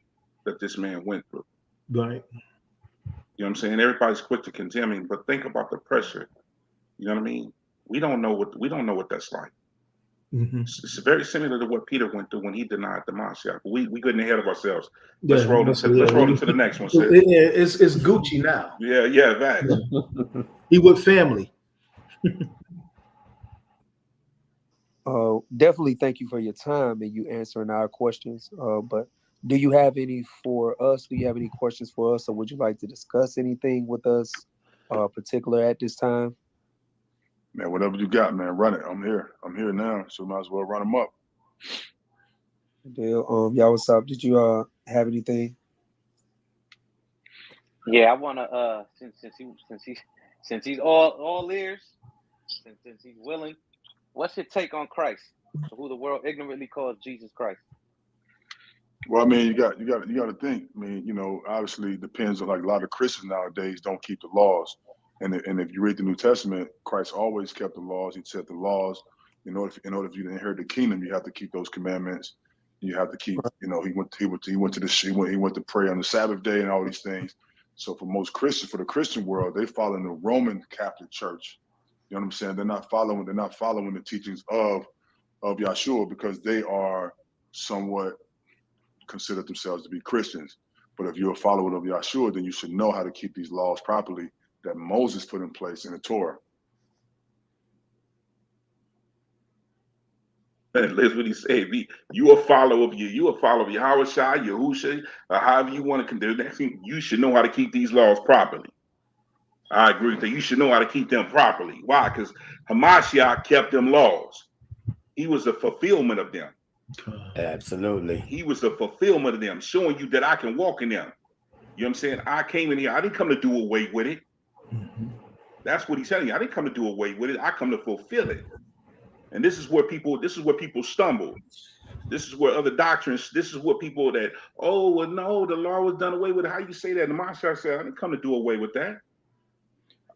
[SPEAKER 2] that this man went through.
[SPEAKER 3] Right.
[SPEAKER 2] You know what I'm saying? Everybody's quick to condemn him, but think about the pressure. You know what I mean? We don't know what that's like.
[SPEAKER 3] Mm-hmm.
[SPEAKER 2] It's very similar to what Peter went through when he denied the Mashiach. We getting ahead of ourselves. Let's roll into the next one, sis.
[SPEAKER 3] It's Gucci now.
[SPEAKER 2] Yeah, that.
[SPEAKER 3] He with family.
[SPEAKER 7] Definitely thank you for your time and you answering our questions. But do you have any for us? Do you have any questions for us, or would you like to discuss anything with us, particular at this time?
[SPEAKER 6] Man, whatever you got, man, run it. I'm here now, so might as well run them up.
[SPEAKER 7] Deal. Y'all, what's up? Did you have anything?
[SPEAKER 5] Yeah, I wanna since he's all ears, since he's willing, What's your take on Christ, who the world ignorantly calls Jesus Christ?
[SPEAKER 6] Well, I mean, you got to think. I mean, you know, obviously it depends on, like, a lot of Christians nowadays don't keep the laws, and if you read the New Testament, Christ always kept the laws. He said the laws, in order for you to inherit the kingdom, you have to keep those commandments. You have to keep, you know, he went to pray on the Sabbath day and all these things. So for most Christians, for the Christian world, they follow the Roman Catholic Church. You know what I'm saying? They're not following the teachings of Yahshua, because they are somewhat consider themselves to be Christians. But if you're a follower of Yahshua, then you should know how to keep these laws properly that Moses put in place in the Torah.
[SPEAKER 2] And that's what he said. You a follower of Yahweh Shai, Yahusha, or however you want to do that. You should know how to keep these laws properly. I agree with that. You should know how to keep them properly. Why? Because Hamashiach kept them laws. He was a fulfillment of them.
[SPEAKER 4] Absolutely.
[SPEAKER 2] He was the fulfillment of them, showing you that I can walk in them. You know what I'm saying? I came in here. I didn't come to do away with it. That's what he's telling you. I didn't come to do away with it. I come to fulfill it. And this is where people stumble. This is where other doctrines, this is what people that, oh, well, no, the law was done away with. How you say that? And Masha said, I didn't come to do away with that.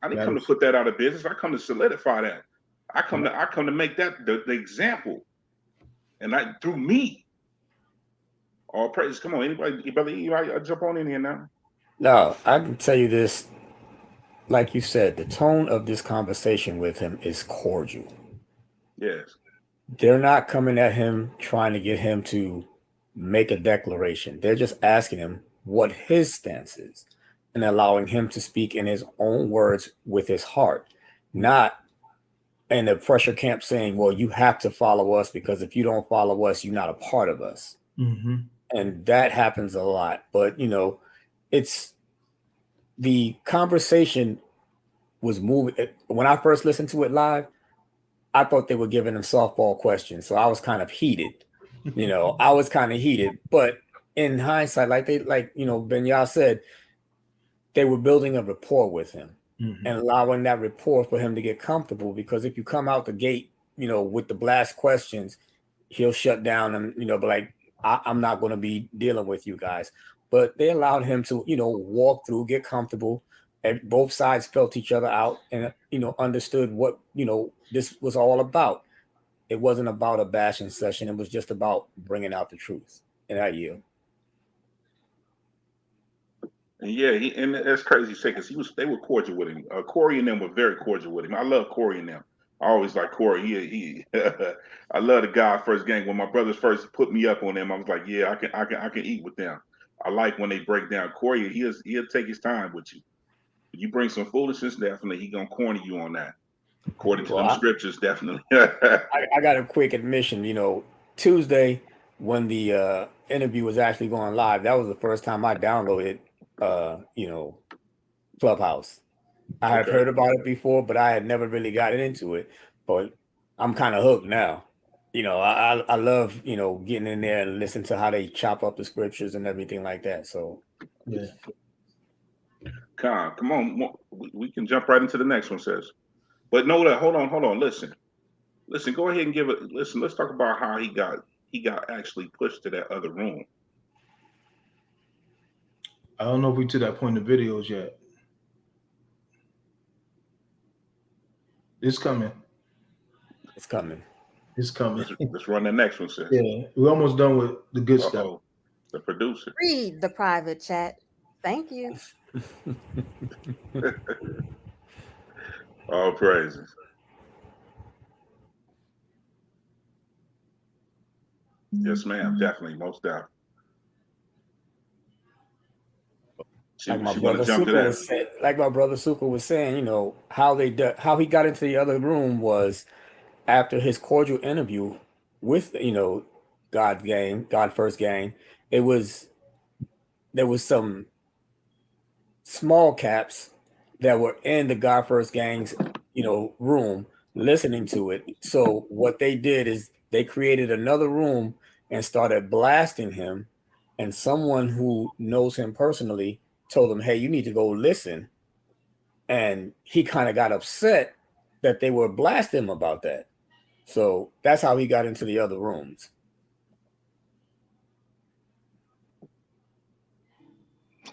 [SPEAKER 2] I didn't come to put that out of business. I come to solidify that. I come to make that the example. And through me. All praise. Come on, anybody jump on in here now.
[SPEAKER 4] No, I can tell you this. Like you said, the tone of this conversation with him is cordial.
[SPEAKER 2] Yes.
[SPEAKER 4] They're not coming at him trying to get him to make a declaration. They're just asking him what his stance is and allowing him to speak in his own words with his heart, not in the pressure camp saying, well, you have to follow us, because if you don't follow us, you're not a part of us.
[SPEAKER 3] Mm-hmm.
[SPEAKER 4] And that happens a lot. But, you know, it's the conversation was moving. When I first listened to it live, I thought they were giving him softball questions. So I was kind of heated. You know, I was kind of heated. But in hindsight, like Ben Yah said, they were building a rapport with him and allowing that rapport for him to get comfortable. Because if you come out the gate, you know, with the blast questions, he'll shut down and, you know, be like, I'm not going to be dealing with you guys. But they allowed him to, you know, walk through, get comfortable. And both sides felt each other out and, you know, understood what, you know, this was all about. It wasn't about a bashing session. It was just about bringing out the truth. And I yield.
[SPEAKER 2] And yeah, and that's crazy to say, because they were cordial with him. Corey and them were very cordial with him. I love Corey and them. I always like Corey. He I love the guy first gang. When my brothers first put me up on them, I was like, yeah, I can eat with them. I like when they break down. Corey, he'll take his time with you. If you bring some foolishness, definitely he gonna corner you on that. According to them scriptures, definitely.
[SPEAKER 4] I got a quick admission. You know, Tuesday when the interview was actually going live, that was the first time I downloaded you know, Clubhouse. I have heard about it before, but I had never really gotten into it. But I'm kind of hooked now. You know, I love, you know, getting in there and listening to how they chop up the scriptures and everything like that. So
[SPEAKER 3] yeah.
[SPEAKER 2] Come on, we can jump right into the next one, says. But no, hold on. Listen, go ahead and give it. Listen, let's talk about how he got actually pushed to that other room.
[SPEAKER 3] I don't know if we to that point in the videos yet. It's coming.
[SPEAKER 4] It's coming.
[SPEAKER 3] It's coming.
[SPEAKER 2] Let's run the next one, sis.
[SPEAKER 3] Yeah, we're almost done with the good stuff.
[SPEAKER 2] The producer.
[SPEAKER 9] Read the private chat. Thank you.
[SPEAKER 2] All praises. Yes, ma'am. Definitely, most definitely.
[SPEAKER 4] Like my brother Suka was saying, you know, how he got into the other room was after his cordial interview with, you know, God First Gang. There was some small caps that were in the God First Gang's, you know, room listening to it. So what they did is they created another room and started blasting him. And someone who knows him personally told him, hey, you need to go listen. And he kind of got upset that they were blasting him about that. So that's how he got into the other rooms.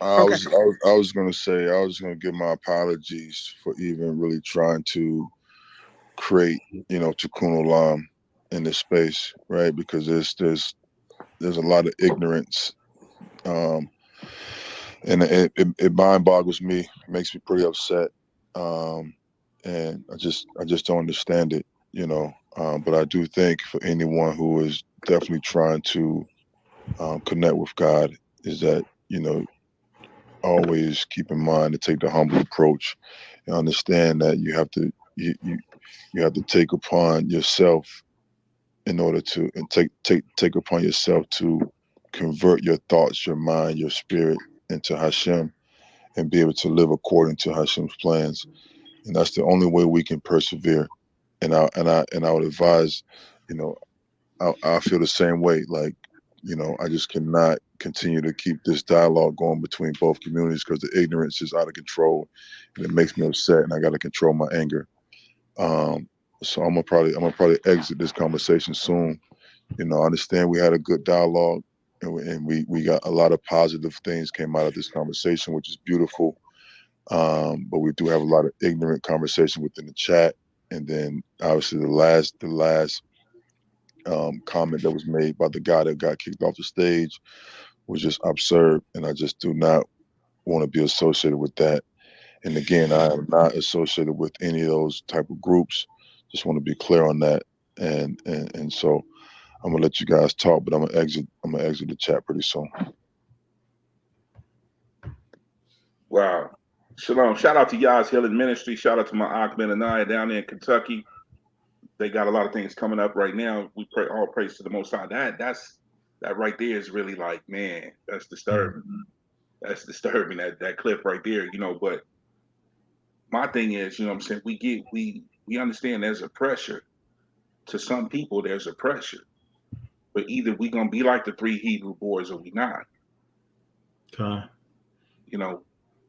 [SPEAKER 6] I was gonna say I was gonna give my apologies for even really trying to create, Tikkun Olam in this space, right? Because there's a lot of ignorance, and it mind boggles me, makes me pretty upset, and I just don't understand it, But I do think for anyone who is definitely trying to connect with God, is that always keep in mind to take the humble approach and understand that you have to take upon yourself in order to and take upon yourself to convert your thoughts, your mind, your spirit into Hashem and be able to live according to Hashem's plans. And that's the only way we can persevere. And I would advise, you know, I feel the same way. Like, I just cannot continue to keep this dialogue going between both communities because the ignorance is out of control and it makes me upset and I got to control my anger. So I'm gonna probably exit this conversation soon. I understand we had a good dialogue and we got a lot of positive things came out of this conversation, which is beautiful. But we do have a lot of ignorant conversation within the chat. And then obviously the last comment that was made by the guy that got kicked off the stage was just absurd, and I just do not want to be associated with that. And again, I am not associated with any of those type of groups. Just want to be clear on that. And so I'm gonna let you guys talk, but I'm gonna exit the chat pretty soon.
[SPEAKER 2] Wow. Shalom. Shout out to Yah's Healing Ministry. Shout out to my Ahmed and I down there in Kentucky. They got a lot of things coming up right now. We pray all praise to the Most High. That right there is really like, man, that's disturbing. That's disturbing. That clip right there, But my thing is, what I'm saying, we understand there's a pressure. To some people, there's a pressure. But either we gonna be like the 3 Hebrew boys or we not.
[SPEAKER 3] Okay.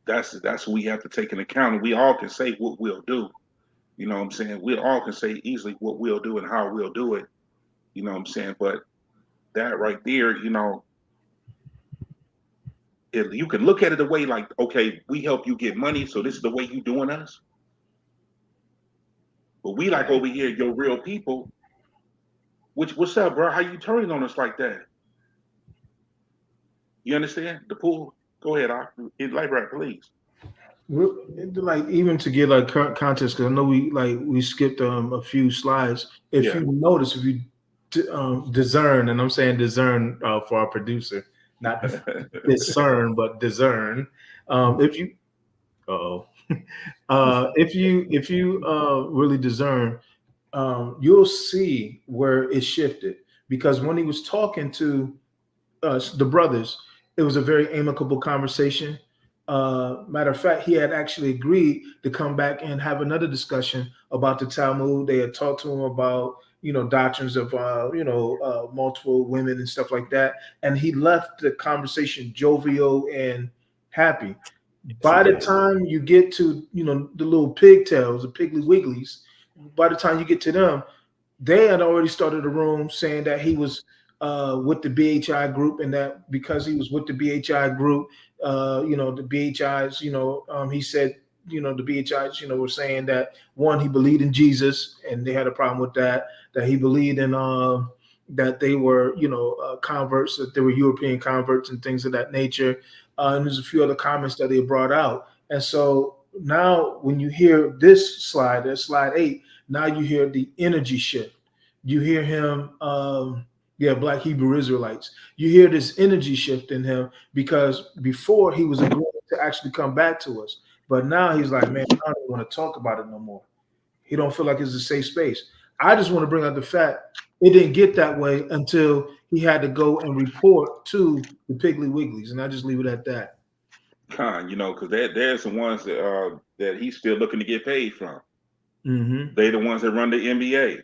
[SPEAKER 2] That's what we have to take into account. And we all can say what we'll do. You know what I'm saying? We all can say easily what we'll do and how we'll do it. You know what I'm saying? But that right there, if you can look at it the way like, okay, we help you get money, so this is the way you doing us. But we like over here, your real people. What's up, bro? How you turning on us like that? You understand? The pool. Go ahead, light right, please.
[SPEAKER 3] Like even to get like current context, because I know we skipped a few slides. If you notice, if you discern, and I'm saying discern for our producer, not discern, but discern. If you, if you really discern, you'll see where it shifted. Because when he was talking to the brothers, it was a very amicable conversation. Matter of fact, he had actually agreed to come back and have another discussion about the Talmud. They had talked to him about, doctrines of, multiple women and stuff like that. And he left the conversation jovial and happy. By the time you get to, the little pigtails, the Piggly Wigglies, by the time you get to them, they had already started a room saying that he was with the BHI group, and that because he was with the BHI group, the BHIs, he said, the BHIs, were saying that one, he believed in Jesus, and they had a problem with that. That he believed in that they were, converts, that they were European converts and things of that nature. And there's a few other comments that they brought out. And so now, when you hear this slide, that's slide 8. Now you hear the energy shift. You hear him. Black Hebrew Israelites. You hear this energy shift in him, because before he was agreeing to actually come back to us, but now he's like, man, I don't want to talk about it no more. He don't feel like it's a safe space. I just want to bring out the fact it didn't get that way until he had to go and report to the Piggly Wigglies, and I just leave it at that.
[SPEAKER 2] Because there's the ones that he's still looking to get paid from.
[SPEAKER 3] Mm-hmm.
[SPEAKER 2] They the ones that run the NBA.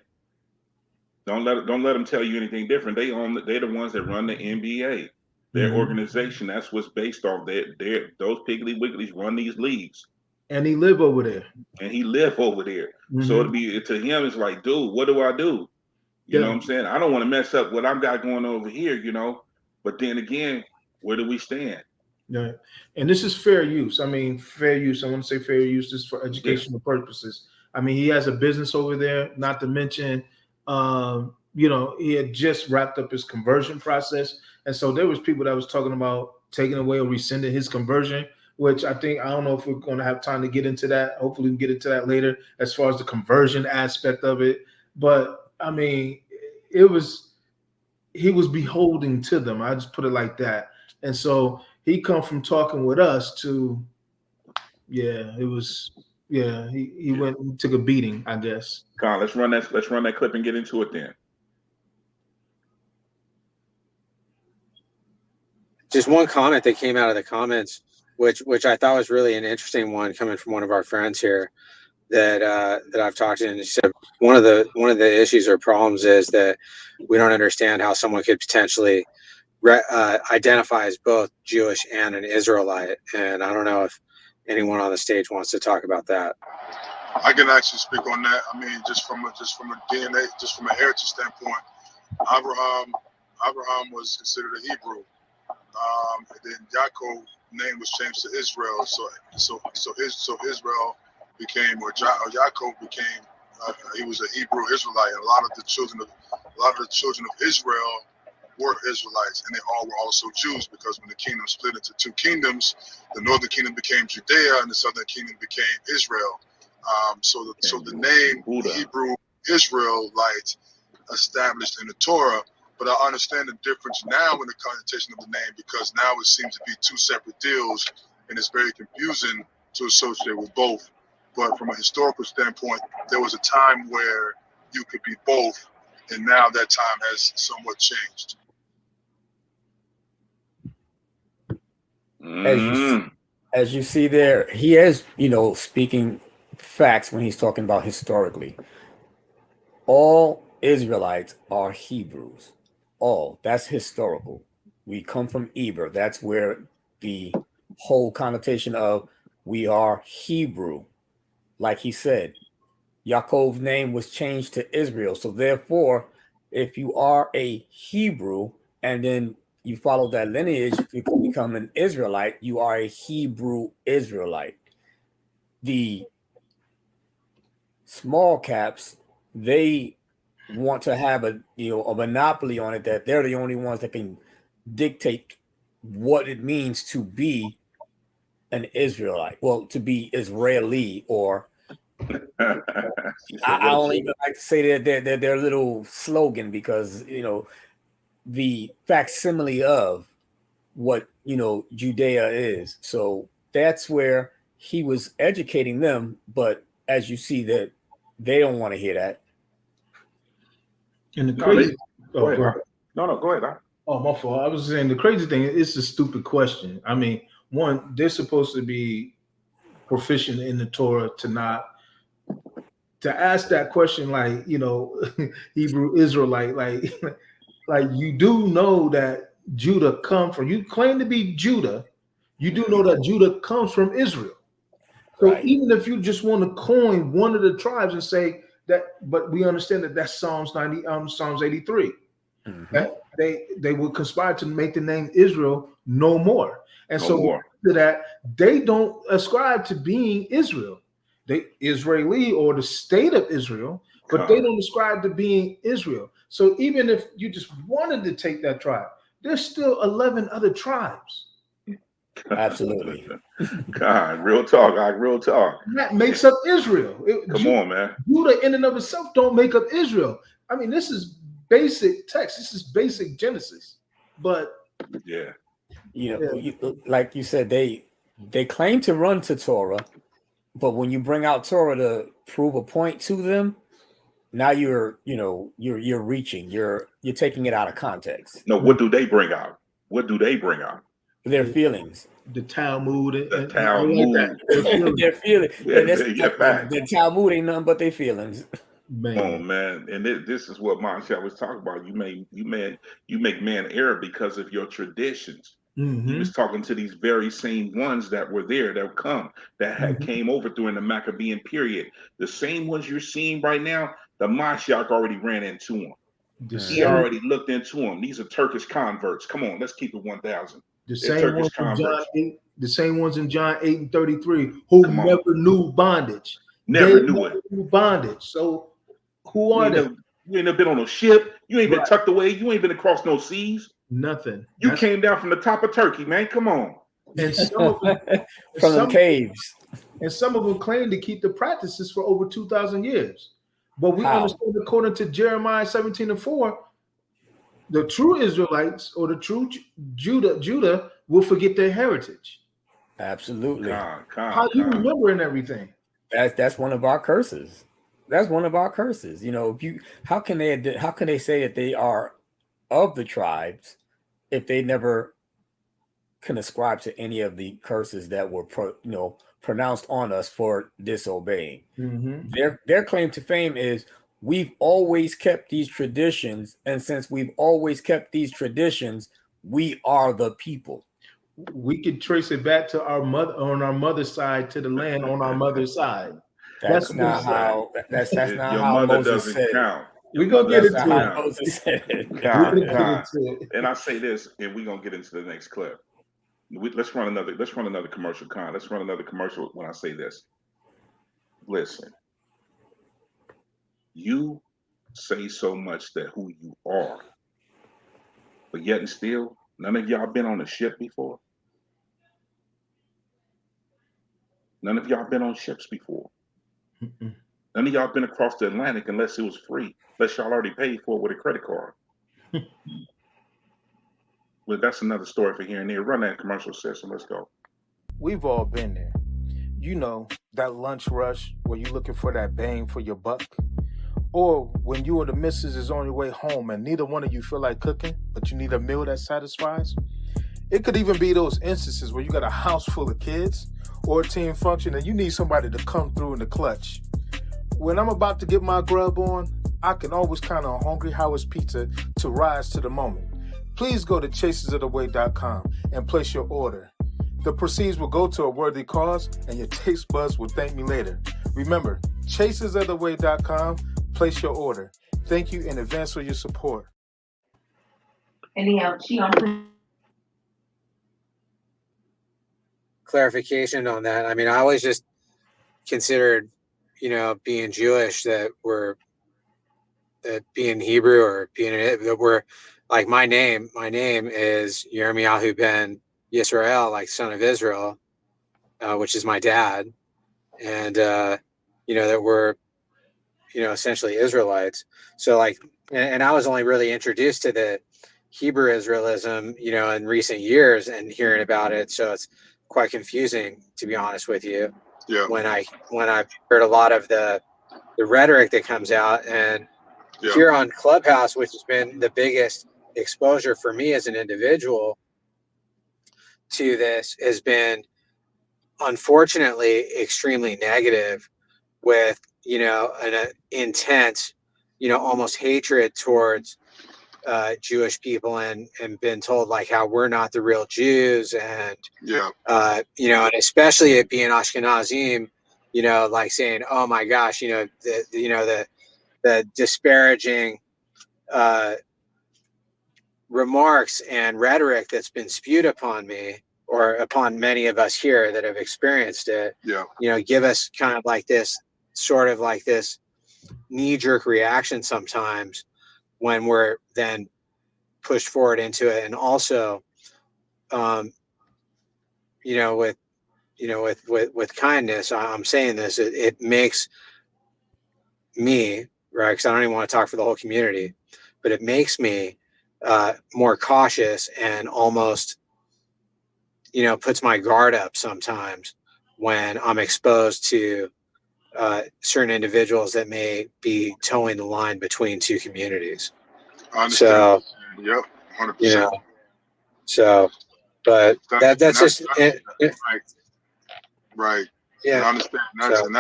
[SPEAKER 2] Don't let them tell you anything different. They're the ones that run the NBA. Their organization, that's what's based off. Those Piggly Wigglies run these leagues.
[SPEAKER 3] And he live over there.
[SPEAKER 2] And he live over there.
[SPEAKER 3] Mm-hmm.
[SPEAKER 2] So to him, it's like, dude, what do I do? You know what I'm saying? I don't want to mess up what I've got going over here, you know. But then again, where do we stand?
[SPEAKER 3] Yeah. And this is fair use. I mean, fair use. I want to say fair use just for educational purposes. I mean, he has a business over there, not to mention, he had just wrapped up his conversion process. And so there was people that was talking about taking away or rescinding his conversion, which I don't know if we're going to have time to get into that. Hopefully we can get into that later as far as the conversion aspect of it. But I mean, he was beholding to them. I just put it like that. And so he come from talking with us to, he went and took a beating, I guess.
[SPEAKER 2] Con, let's run that clip and get into it then.
[SPEAKER 10] Just one comment that came out of the comments, which I thought was really an interesting one, coming from one of our friends here that I've talked to, and he said one of the issues or problems is that we don't understand how someone could potentially identify as both Jewish and an Israelite, and I don't know if anyone on the stage wants to talk about that.
[SPEAKER 6] I can actually speak on that. I mean, just from a DNA, just from a heritage standpoint, Abraham was considered a Hebrew. And then Yaakov name was changed to Israel. So Israel became, or Yaakov became, he was a Hebrew Israelite. And a lot of the children of Israel were Israelites, and they all were also Jews, because when the kingdom split into two kingdoms, the northern kingdom became Judea and the southern kingdom became Israel. So the name Hebrew Israelite established in the Torah. But I understand the difference now in the connotation of the name, because now it seems to be two separate deals, and it's very confusing to associate with both. But from a historical standpoint, there was a time where you could be both, and now that time has somewhat changed.
[SPEAKER 4] As you see there, he is, speaking facts when he's talking about historically. All Israelites are Hebrews. All. That's historical. We come from Eber. That's where the whole connotation of we are Hebrew. Like he said, Yaakov's name was changed to Israel. So therefore, if you are a Hebrew and then you follow that lineage, you can become an Israelite, you are a Hebrew Israelite. The small caps, they want to have a monopoly on it, that they're the only ones that can dictate what it means to be an Israelite. Well, to be Israeli, or I don't even like to say that their little slogan, because the facsimile of what Judea is. So that's where he was educating them, but as you see that they don't want to hear that.
[SPEAKER 3] And the crazy,
[SPEAKER 2] go ahead. Go ahead.
[SPEAKER 3] Oh, my fault. I was saying the crazy thing is, it's a stupid question. I mean, one, they're supposed to be proficient in the Torah to ask that question, like, Hebrew Israelite, like you do know that Judah come from, you claim to be Judah, you do know that Judah comes from Israel. So right. Even if you just want to coin one of the tribes and say that, but we understand that that's Psalms 83. Mm-hmm. That they would conspire to make the name Israel no more. And to that, they don't ascribe to being Israel. They Israeli, or the state of Israel, but they don't ascribe to being Israel. So even if you just wanted to take that tribe, there's still 11 other tribes.
[SPEAKER 4] Absolutely.
[SPEAKER 2] God, real talk.
[SPEAKER 3] That makes up Israel.
[SPEAKER 2] Come on, man.
[SPEAKER 3] Judah in and of itself don't make up Israel. I mean, this is basic text. This is basic Genesis. But
[SPEAKER 4] like you said, they claim to run to Torah, but when you bring out Torah to prove a point to them, now you're reaching. You're taking it out of context.
[SPEAKER 2] No, what do they bring out?
[SPEAKER 4] Their feelings.
[SPEAKER 3] The Talmud.
[SPEAKER 4] Their feelings. The Talmud ain't nothing but their feelings.
[SPEAKER 2] Man. Oh man, and this is what Monshad was talking about. You make man error because of your traditions. He was talking to these very same ones that were there, that had came over during the Maccabean period. The same ones you're seeing right now, the Mashiach already ran into them. He already looked into them. These are Turkish converts. Come on, let's keep it 1,000.
[SPEAKER 3] The
[SPEAKER 2] They're
[SPEAKER 3] same
[SPEAKER 2] Turkish
[SPEAKER 3] ones in
[SPEAKER 2] converts.
[SPEAKER 3] John 8, the same ones in John 8:33 who never knew bondage.
[SPEAKER 2] Never knew it.
[SPEAKER 3] Knew bondage. So who are they?
[SPEAKER 2] You ain't never been on a ship. You ain't been tucked away. You ain't been across no seas.
[SPEAKER 3] Nothing.
[SPEAKER 2] You came down from the top of Turkey, man. Come on.
[SPEAKER 3] And some of them,
[SPEAKER 4] from the caves.
[SPEAKER 3] And some of them claim to keep the practices for over 2,000 years. But we understand, according to Jeremiah 17:4, the true Israelites or the true Judah will forget their heritage.
[SPEAKER 4] Absolutely.
[SPEAKER 3] How do you remembering everything?
[SPEAKER 4] That's one of our curses. That's one of our curses. You know, how can they say that they are of the tribes if they never can ascribe to any of the curses that were pronounced on us for disobeying? Their claim to fame is we've always kept these traditions, and since we've always kept these traditions, we are the people.
[SPEAKER 3] We could trace it back to our mother on our mother's side, to the land on our mother's side.
[SPEAKER 4] That's not how. That's not
[SPEAKER 2] your
[SPEAKER 4] how
[SPEAKER 2] mother
[SPEAKER 4] Moses
[SPEAKER 2] doesn't
[SPEAKER 4] said.
[SPEAKER 2] count.
[SPEAKER 3] We're gonna get into it.
[SPEAKER 4] Moses said it.
[SPEAKER 2] And I say this, and we're gonna get into the next clip. Let's run another commercial. Let's run another commercial when I say this. Listen, you say so much that who you are, but yet and still, none of y'all been on a ship before. None of y'all been on ships before. None of y'all been across the Atlantic unless it was free, unless y'all already paid for it with a credit card. Well, that's another story for here and there. Run that commercial session. Let's go.
[SPEAKER 3] We've all been there. You know, that lunch rush where you're looking for that bang for your buck. Or when you or the missus is on your way home and neither one of you feel like cooking, but you need a meal that satisfies. It could even be those instances where you got a house full of kids or a team function and you need somebody to come through in the clutch. When I'm about to get my grub on, I can always count on Hungry Howard's Pizza to rise to the moment. Please go to chasesoftheway.com and place your order. The proceeds will go to a worthy cause and your taste buds will thank me later. Remember, chasesoftheway.com, place your order. Thank you in advance for your support.
[SPEAKER 10] Clarification on that. I mean, I always just considered, being Jewish that being Hebrew or that we're like my name is Yirmiyahu ben Yisrael, like son of Israel, which is my dad. And, that we're, essentially Israelites. So and I was only really introduced to the Hebrew Israelism, in recent years and hearing about it. So it's quite confusing, to be honest with you.
[SPEAKER 6] Yeah.
[SPEAKER 10] When I've heard a lot of the rhetoric that comes out, and here on Clubhouse, which has been the biggest exposure for me as an individual to this, has been unfortunately extremely negative, with an intense, almost hatred towards Jewish people, and been told like how we're not the real Jews, and and especially it being Ashkenazim, like saying, oh my gosh, the disparaging remarks and rhetoric that's been spewed upon me or upon many of us here that have experienced it. Give us kind of like this sort of like this knee-jerk reaction sometimes when we're then pushed forward into it. And also, with kindness, I'm saying this, it makes me, right, because I don't even want to talk for the whole community, but it makes me more cautious and almost, puts my guard up sometimes when I'm exposed to certain individuals that may be towing the line between two communities.
[SPEAKER 6] I understand. So, yep, 100%.
[SPEAKER 10] So, but that's just
[SPEAKER 6] right.
[SPEAKER 10] Yeah,
[SPEAKER 6] I understand. That's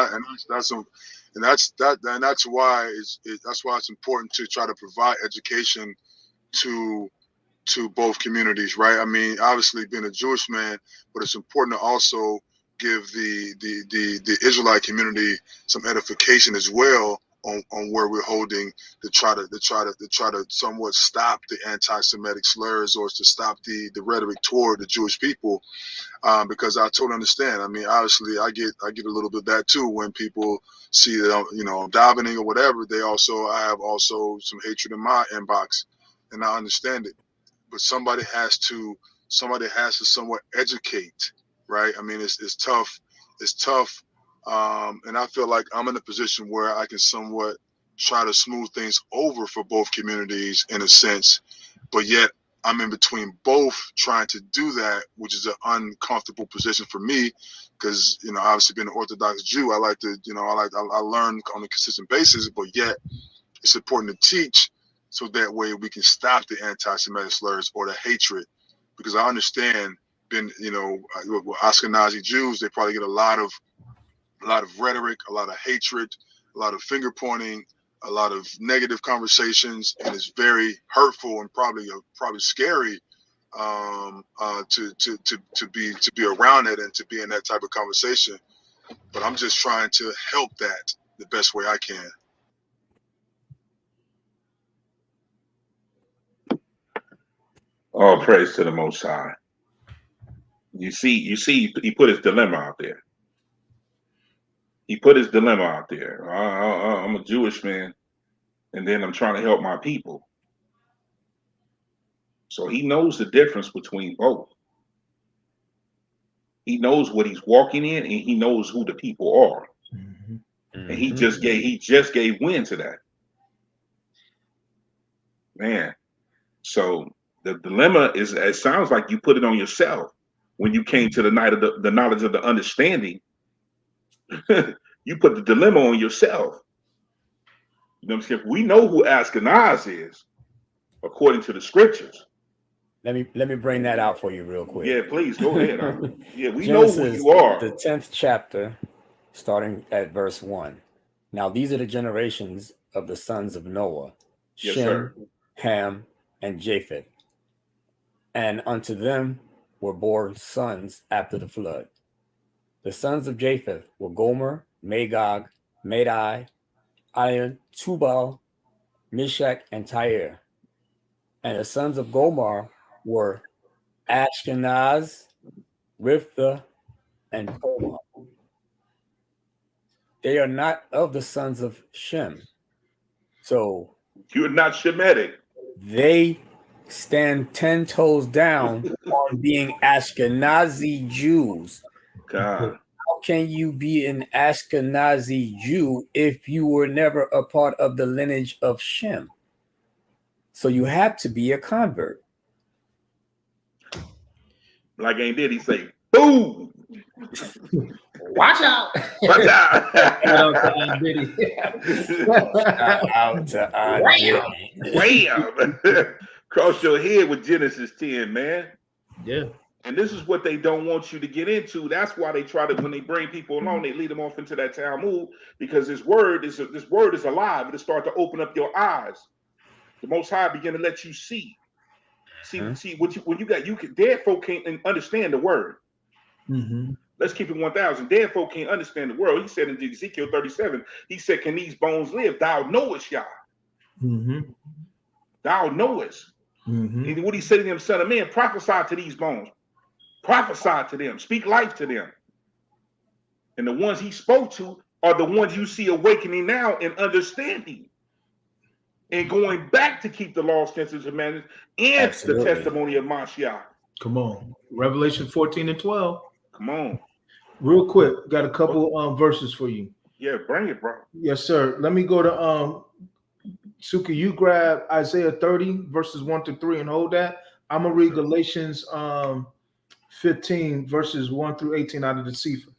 [SPEAKER 6] why it's important to try to provide education to to both communities, right? I mean, obviously being a Jewish man, but it's important to also give the Israelite community some edification as well on where we're holding to try to somewhat stop the anti-Semitic slurs or to stop the rhetoric toward the Jewish people. Because I totally understand. I mean, obviously, I get a little bit of that too when people see that I'm davening or whatever. I have some hatred in my inbox, and I understand it. But somebody has to somewhat educate, right? I mean, it's tough. It's tough, and I feel like I'm in a position where I can somewhat try to smooth things over for both communities in a sense, but yet I'm in between both trying to do that, which is an uncomfortable position for me because, obviously being an Orthodox Jew, I like to, I learn on a consistent basis, but yet it's important to teach so that way we can stop the anti-Semitic slurs or the hatred, because I understand Ashkenazi Jews, they probably get a lot of rhetoric, a lot of hatred, a lot of finger pointing, a lot of negative conversations, and it's very hurtful and probably scary to be around it and to be in that type of conversation. But I'm just trying to help that the best way I can.
[SPEAKER 2] All praise to the Most High. You see, he put his dilemma out there. I'm a Jewish man, and then I'm trying to help my people. So he knows the difference between both. He knows what he's walking in, and he knows who the people are.
[SPEAKER 3] Mm-hmm.
[SPEAKER 2] And he just gave win to that. Man. So the dilemma is, it sounds like you put it on yourself when you came to the night of the knowledge of the understanding. You put the dilemma on yourself. You know what I'm saying? We know who Ashkenaz is, according to the scriptures.
[SPEAKER 4] Let me bring that out for you real quick.
[SPEAKER 2] Yeah, please go ahead. We
[SPEAKER 4] Genesis,
[SPEAKER 2] know who you are.
[SPEAKER 4] The 10th chapter, starting at verse 1. Now these are the generations of the sons of Noah,
[SPEAKER 2] Yes,
[SPEAKER 4] Shem,
[SPEAKER 2] sir.
[SPEAKER 4] Ham, and Japheth. And unto them were born sons after the flood. The sons of Japheth were Gomer, Magog, Madai, Iron, Tubal, Meshach, and Tyre. And the sons of Gomer were Ashkenaz, Riphtha, and Tola. They are not of the sons of Shem. So
[SPEAKER 2] you're not Shemitic.
[SPEAKER 4] They stand 10 toes down on being Ashkenazi Jews.
[SPEAKER 2] God.
[SPEAKER 4] How can you be an Ashkenazi Jew if you were never a part of the lineage of Shem? So you have to be a convert.
[SPEAKER 2] Like ain't did he say, boom.
[SPEAKER 3] Watch out.
[SPEAKER 2] Watch out.
[SPEAKER 4] Shout out to Aunt
[SPEAKER 2] Wham. Cross your head with Genesis 10, man.
[SPEAKER 3] Yeah.
[SPEAKER 2] And this is what they don't want you to get into. That's why they try to, when they bring people along, they lead them off into that Talmud, because this word is alive. It'll start to open up your eyes. The Most High begin to let you see. See what dead folk can't understand the word.
[SPEAKER 3] Mm-hmm.
[SPEAKER 2] Let's keep it 1,000. Dead folk can't understand the world. He said in Ezekiel 37, he said, can these bones live? Thou knowest, Yah.
[SPEAKER 3] Mm-hmm.
[SPEAKER 2] Thou knowest.
[SPEAKER 3] Mm-hmm.
[SPEAKER 2] And what he said to them, son of man, prophesy to these bones. Prophesy to them. Speak life to them. And the ones he spoke to are the ones you see awakening now and understanding. And going back to keep the law, statutes, and commandments, and
[SPEAKER 4] Absolutely.
[SPEAKER 2] the testimony of Mashiach.
[SPEAKER 3] Come on. Revelation 14 and 12.
[SPEAKER 2] Come on.
[SPEAKER 3] Real quick, got a couple verses for you.
[SPEAKER 2] Yeah, bring it, bro.
[SPEAKER 3] Yes, sir. Let me go to Suki, you grab Isaiah 30 verses 1-3 and hold that. I'm gonna read Galatians 15 verses 1-18 out of the Sefer.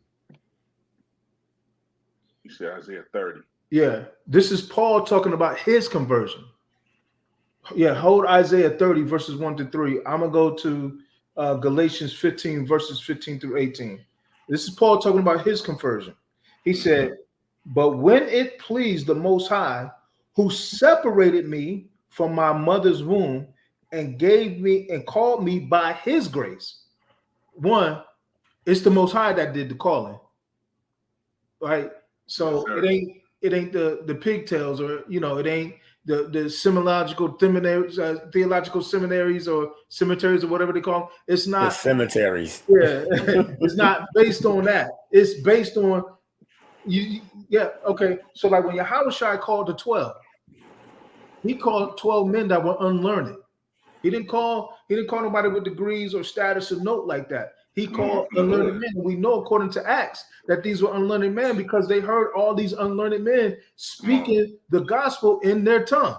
[SPEAKER 2] You said Isaiah 30.
[SPEAKER 3] Yeah, this is Paul talking about his conversion. Yeah, hold Isaiah 30 verses 1-3. I'm gonna go to Galatians 15 verses 15-18. This is Paul talking about his conversion. He said, but when it pleased the Most High, who separated me from my mother's womb and gave me and called me by his grace. One, it's the Most High that did the calling, right? So
[SPEAKER 2] Yes,
[SPEAKER 3] it ain't the pigtails, or it ain't the theological seminaries or cemeteries or whatever they call them. It's
[SPEAKER 4] The
[SPEAKER 3] not.
[SPEAKER 4] cemeteries.
[SPEAKER 3] Yeah, it's not based on that. It's based on you. Yeah, okay. So like when Yahushua called the 12, he called 12 men that were unlearned. He didn't call nobody with degrees or status or note like that. He called unlearned men. We know according to Acts that these were unlearned men because they heard all these unlearned men speaking the gospel in their tongue.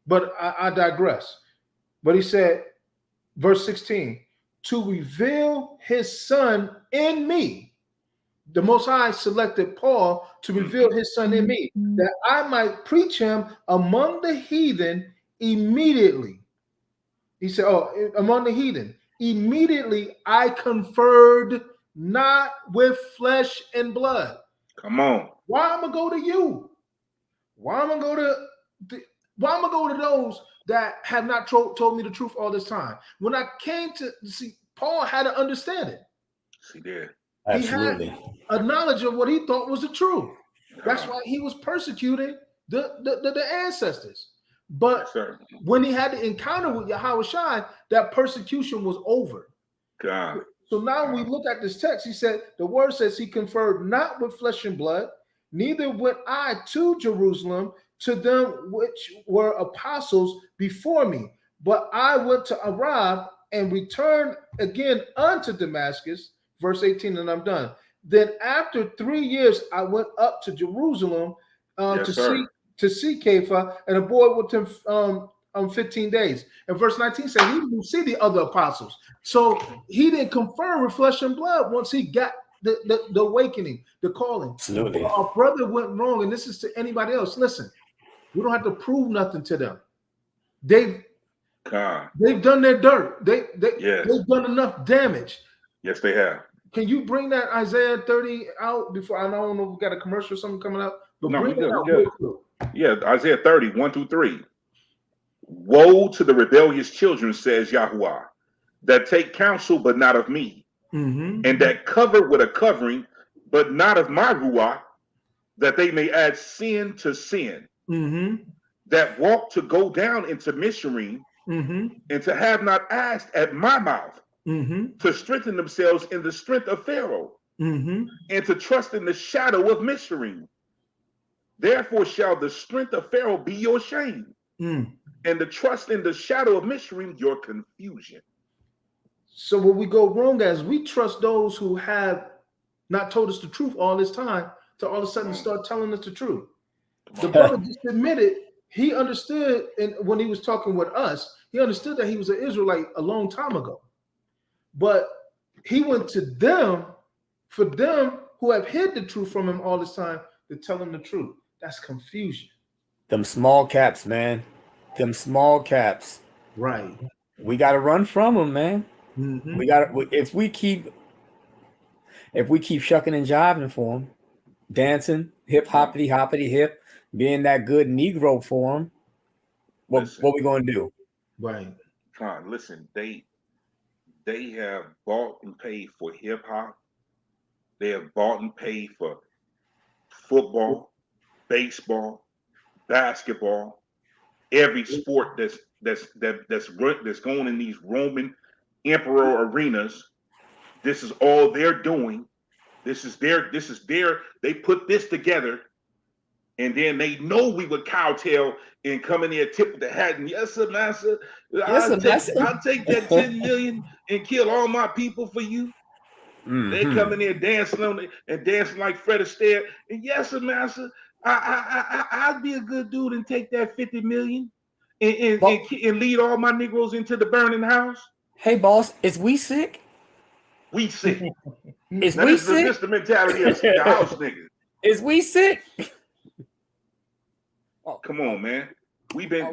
[SPEAKER 3] But I digress. But he said, verse 16, to reveal his son in me. The Most High selected Paul to reveal his son in me, that I might preach him among the heathen immediately. He said, among the heathen. Immediately I conferred not with flesh and blood.
[SPEAKER 2] Come on.
[SPEAKER 3] Why am I go to you? Why am I go to those that have not told me the truth all this time? When I came to see, Paul had to understand it.
[SPEAKER 2] See there.
[SPEAKER 4] Absolutely.
[SPEAKER 3] He had a knowledge of what he thought was the truth. That's why he was persecuting the ancestors. But when he had the encounter with Yahushua, that persecution was over.
[SPEAKER 2] God.
[SPEAKER 3] So now we look at this text. He said, the word says he conferred not with flesh and blood, neither went I to Jerusalem to them which were apostles before me, but I went to Arab and returned again unto Damascus. Verse 18, and I'm done. Then after 3 years, I went up to Jerusalem to see Kepha, and abode with him 15 days. And verse 19 said he didn't see the other apostles. So he didn't confirm with flesh and blood once he got the awakening, the calling.
[SPEAKER 4] Absolutely.
[SPEAKER 3] Well, our brother went wrong, and this is to anybody else. Listen, we don't have to prove nothing to them. They've done their dirt. They've done enough damage.
[SPEAKER 2] Yes, they have.
[SPEAKER 3] Can you bring that Isaiah 30 out before? I don't know if we got a commercial or something coming up, but
[SPEAKER 2] no,
[SPEAKER 3] bring it out.
[SPEAKER 2] Yeah, Isaiah 30, 1-3. Woe to the rebellious children, says Yahuwah, that take counsel, but not of me, and that cover with a covering, but not of my ruach, that they may add sin to sin, that walk to go down into Mishrim, and to have not asked at my mouth, to strengthen themselves in the strength of Pharaoh, and to trust in the shadow of Mishrim. Therefore shall the strength of Pharaoh be your shame, and the trust in the shadow of Mishrim your confusion.
[SPEAKER 3] So what we go wrong as we trust those who have not told us the truth all this time to all of a sudden start telling us the truth. The brother just admitted he understood, and when he was talking with us, he understood that he was an Israelite a long time ago. But he went to them, for them who have hid the truth from him all this time, to tell him the truth. That's confusion.
[SPEAKER 4] Them small caps, man. Them small caps.
[SPEAKER 3] Right.
[SPEAKER 4] We got to run from them, man. We got to, if we keep shucking and jiving for them, dancing, hip hoppity hoppity hip, being that good Negro for them, what we going to do?
[SPEAKER 3] Right.
[SPEAKER 2] Listen, they have bought and paid for hip hop. They have bought and paid for football, baseball, basketball, every sport that's going in these Roman emperor arenas. This is all they're doing. This is their. They put this together, and then they know we would cowtail and come in there, tip the hat, and yes, sir, master. I'll take that 10 million and kill all my people for you. They come in there dancing like Fred Astaire, and yes, sir, master. I'd be a good dude and take that 50 million and lead all my Negroes into the burning house.
[SPEAKER 4] Hey, boss, is we sick?
[SPEAKER 2] We sick.
[SPEAKER 4] Is we sick?
[SPEAKER 2] This is the mentality of the house niggas.
[SPEAKER 4] Is we sick?
[SPEAKER 2] Come on, man. We've been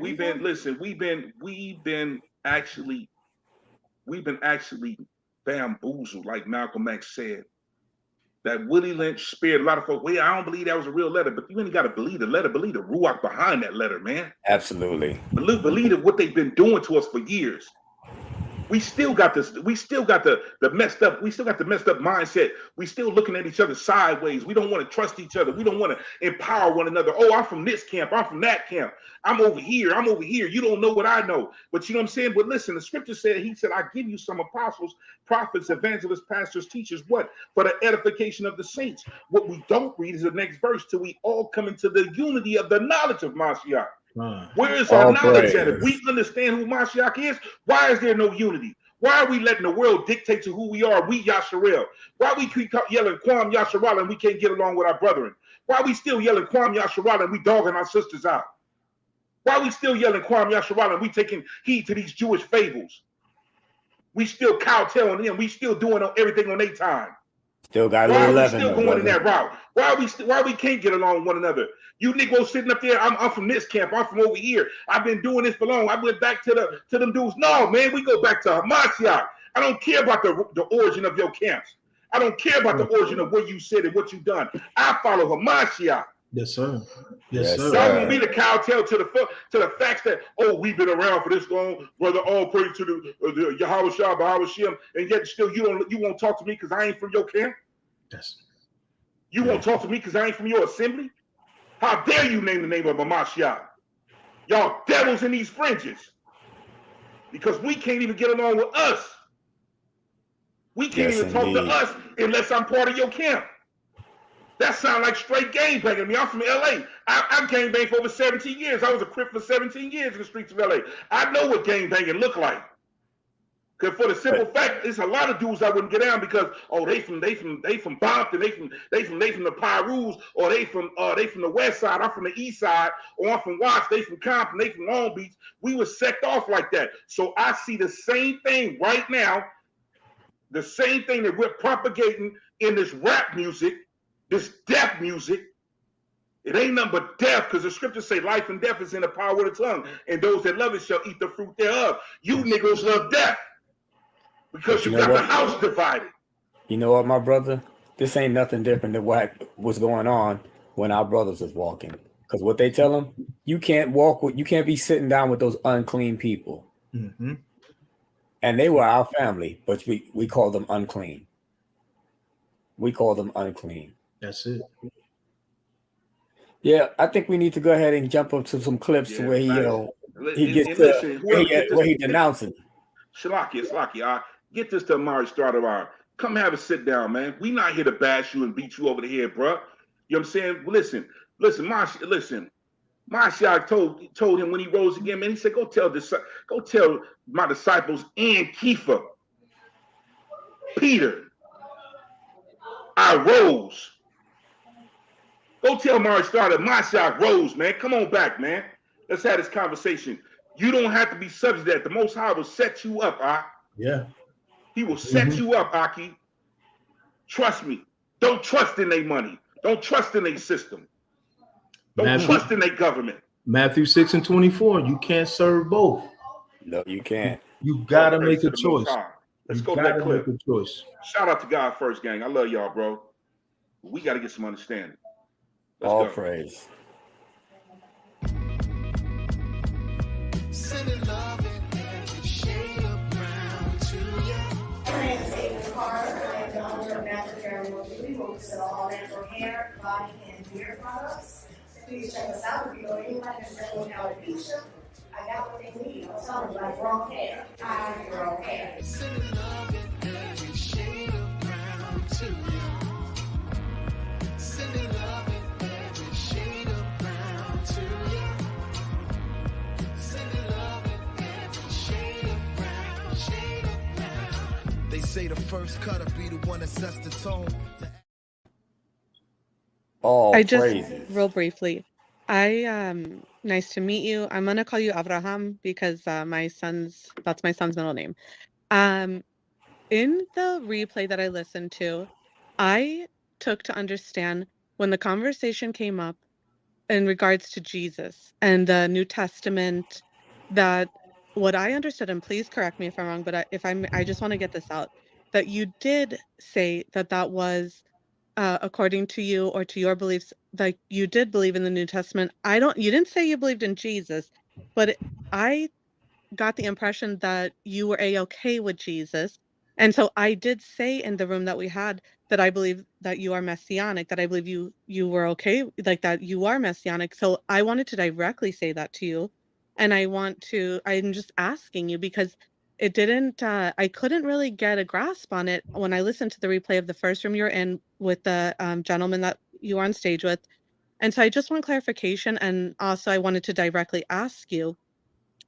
[SPEAKER 2] actually bamboozled, like Malcolm X said. That Willie Lynch spared a lot of folks. Well, I don't believe that was a real letter, but you ain't got to believe the letter. Believe the ruach behind that letter, man.
[SPEAKER 4] Absolutely.
[SPEAKER 2] Believe what they've been doing to us for years. We still got this. We still got the messed up. We still got the messed up mindset. We still looking at each other sideways. We don't want to trust each other. We don't want to empower one another. Oh, I'm from this camp. I'm from that camp. I'm over here. I'm over here. You don't know what I know. But you know what I'm saying? But listen, the scripture said, he said, I give you some apostles, prophets, evangelists, pastors, teachers. What? For the edification of the saints. What we don't read is the next verse, till we all come into the unity of the knowledge of Mashiach. Where is our knowledge at? If we understand who Mashiach is, why is there no unity? Why are we letting the world dictate to who we are? We Yasharel. Why we keep yelling Kwam Yasharal and we can't get along with our brethren? Why we still yelling Kwam Yasharal and we dogging our sisters out? Why we still yelling Kwam Yasharal and we taking heed to these Jewish fables? We still cowtailing them. We still doing everything on their time.
[SPEAKER 4] Still got a
[SPEAKER 2] why
[SPEAKER 4] little
[SPEAKER 2] are we
[SPEAKER 4] leaven,
[SPEAKER 2] still going in that route? Why we can't get along with one another? You Negroes sitting up there, I'm from this camp, I'm from over here. I've been doing this for long. I went back to them dudes. No, man, we go back to Hamashiach. I don't care about the origin of your camps. I don't care about the origin of where you sit and what you've done. I follow Hamashiach.
[SPEAKER 3] Yes, sir. Yes, sir.
[SPEAKER 2] Y'all want me to cowtail to the facts that, oh, we've been around for this long, brother. All praise to the Yahweh Shah, Bahawah Shem, and yet still you won't talk to me because I ain't from your camp.
[SPEAKER 3] Yes.
[SPEAKER 2] You won't talk to me because I ain't from your assembly. How dare you name the name of Hamashiach? Y'all devils in these fringes, because we can't even get along with us. We can't even talk to us unless I'm part of your camp. That sounds like straight gangbanging to me. I'm from LA. I gangbanged for over 17 years. I was a Crip for 17 years in the streets of LA. I know what gangbanging look like. Because for the simple fact, it's a lot of dudes I wouldn't get down because, oh, they from Bompton, they from the Pyrus, or they from the west side, I'm from the east side, or I'm from Watts, they from Compton, they from Long Beach. We were sect off like that. So I see the same thing right now, the same thing that we're propagating in this rap music, this death music. It ain't nothing but death, because the scriptures say life and death is in the power of the tongue, and those that love it shall eat the fruit thereof. You niggas love death because you got the house divided.
[SPEAKER 4] You know what, my brother? This ain't nothing different than what was going on when our brothers was walking. Because what they tell them, you can't be sitting down with those unclean people.
[SPEAKER 3] Mm-hmm.
[SPEAKER 4] And they were our family, but we call them unclean. We call them unclean.
[SPEAKER 3] That's it.
[SPEAKER 4] Yeah, I think we need to go ahead and jump up to some clips to where he gets where he denouncing.
[SPEAKER 2] Shalaki, get this to Amari Stoudemire. Come have a sit down, man. We not here to bash you and beat you over the head, bro. You know what I'm saying? Listen. Mashiach told him when he rose again, man. He said, go tell my disciples and Kepha, Peter, I rose. Go tell Amari Stoudemire, Mashiach rose, man. Come on back, man. Let's have this conversation. You don't have to be subject to that. The Most High will set you up,
[SPEAKER 3] Yeah.
[SPEAKER 2] He will set you up, Aki. Trust me. Don't trust in their money. Don't trust in their system. Don't trust in their government.
[SPEAKER 3] Matthew 6:24. You can't serve both.
[SPEAKER 4] No, you can't.
[SPEAKER 3] You gotta make a choice.
[SPEAKER 2] Let's go to that clip.
[SPEAKER 3] Make a choice.
[SPEAKER 2] Shout out to God first, gang. I love y'all, bro. We got to get some understanding. Let's
[SPEAKER 4] All
[SPEAKER 2] go.
[SPEAKER 4] praise.
[SPEAKER 11] All natural hair, body, and beard products. Please check us out. If you know anybody that's dealing with alopecia, I got what they need. I'm telling you, like grown hair. I grow hair.
[SPEAKER 12] They say the first cutter be the one that sets the tone.
[SPEAKER 13] Real briefly, nice to meet you. I'm gonna call you Abraham because that's my son's middle name. In the replay that I listened to, I took to understand when the conversation came up in regards to Jesus and the New Testament, that what I understood, and please correct me if I'm wrong, but I just want to get this out, that you did say that was according to you or to your beliefs, like you did believe in the New Testament. You didn't say you believed in Jesus, but I got the impression that you were okay with Jesus. And so I did say in the room that we had that I believe that you are messianic, that I believe you were okay, like that you are messianic. So I wanted to directly say that to you. And I'm just asking you because it didn't, I couldn't really get a grasp on it when I listened to the replay of the first room you were in with the gentleman that you were on stage with. And so I just want clarification. And also I wanted to directly ask you,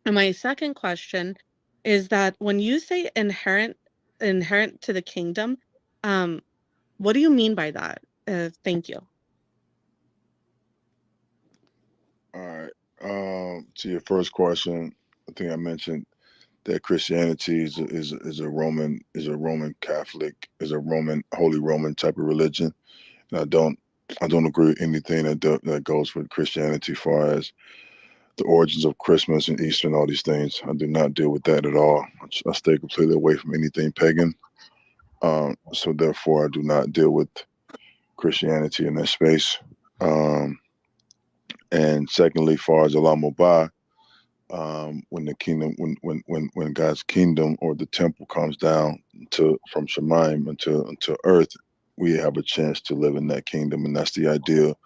[SPEAKER 13] and my second question is that when you say inherent to the kingdom, um, what do you mean by that? Thank you.
[SPEAKER 6] All right. To your first question, I think I mentioned that Christianity is a Roman Catholic, is a Holy Roman type of religion. And I don't agree with anything that goes with Christianity, as far as the origins of Christmas and Easter and all these things. I do not deal with that at all. I stay completely away from anything pagan. So therefore, I do not deal with Christianity in that space. And secondly, far as Alam Mubah, when the kingdom, when God's kingdom or the temple comes down from Shemaim into earth, we have a chance to live in that kingdom, and that's the ideal.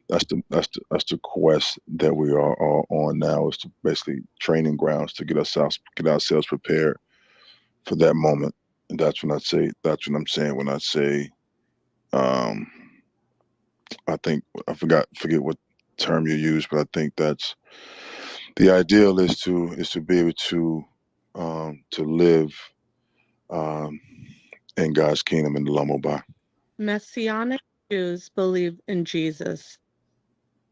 [SPEAKER 6] That's the quest that we are all on now, is to basically training grounds to get ourselves prepared for that moment. And that's what I'm saying when I say, I think forget what term you use, but I think that's the ideal, is to be able to live in God's kingdom in the Lamobah.
[SPEAKER 13] Messianic Jews believe in Jesus.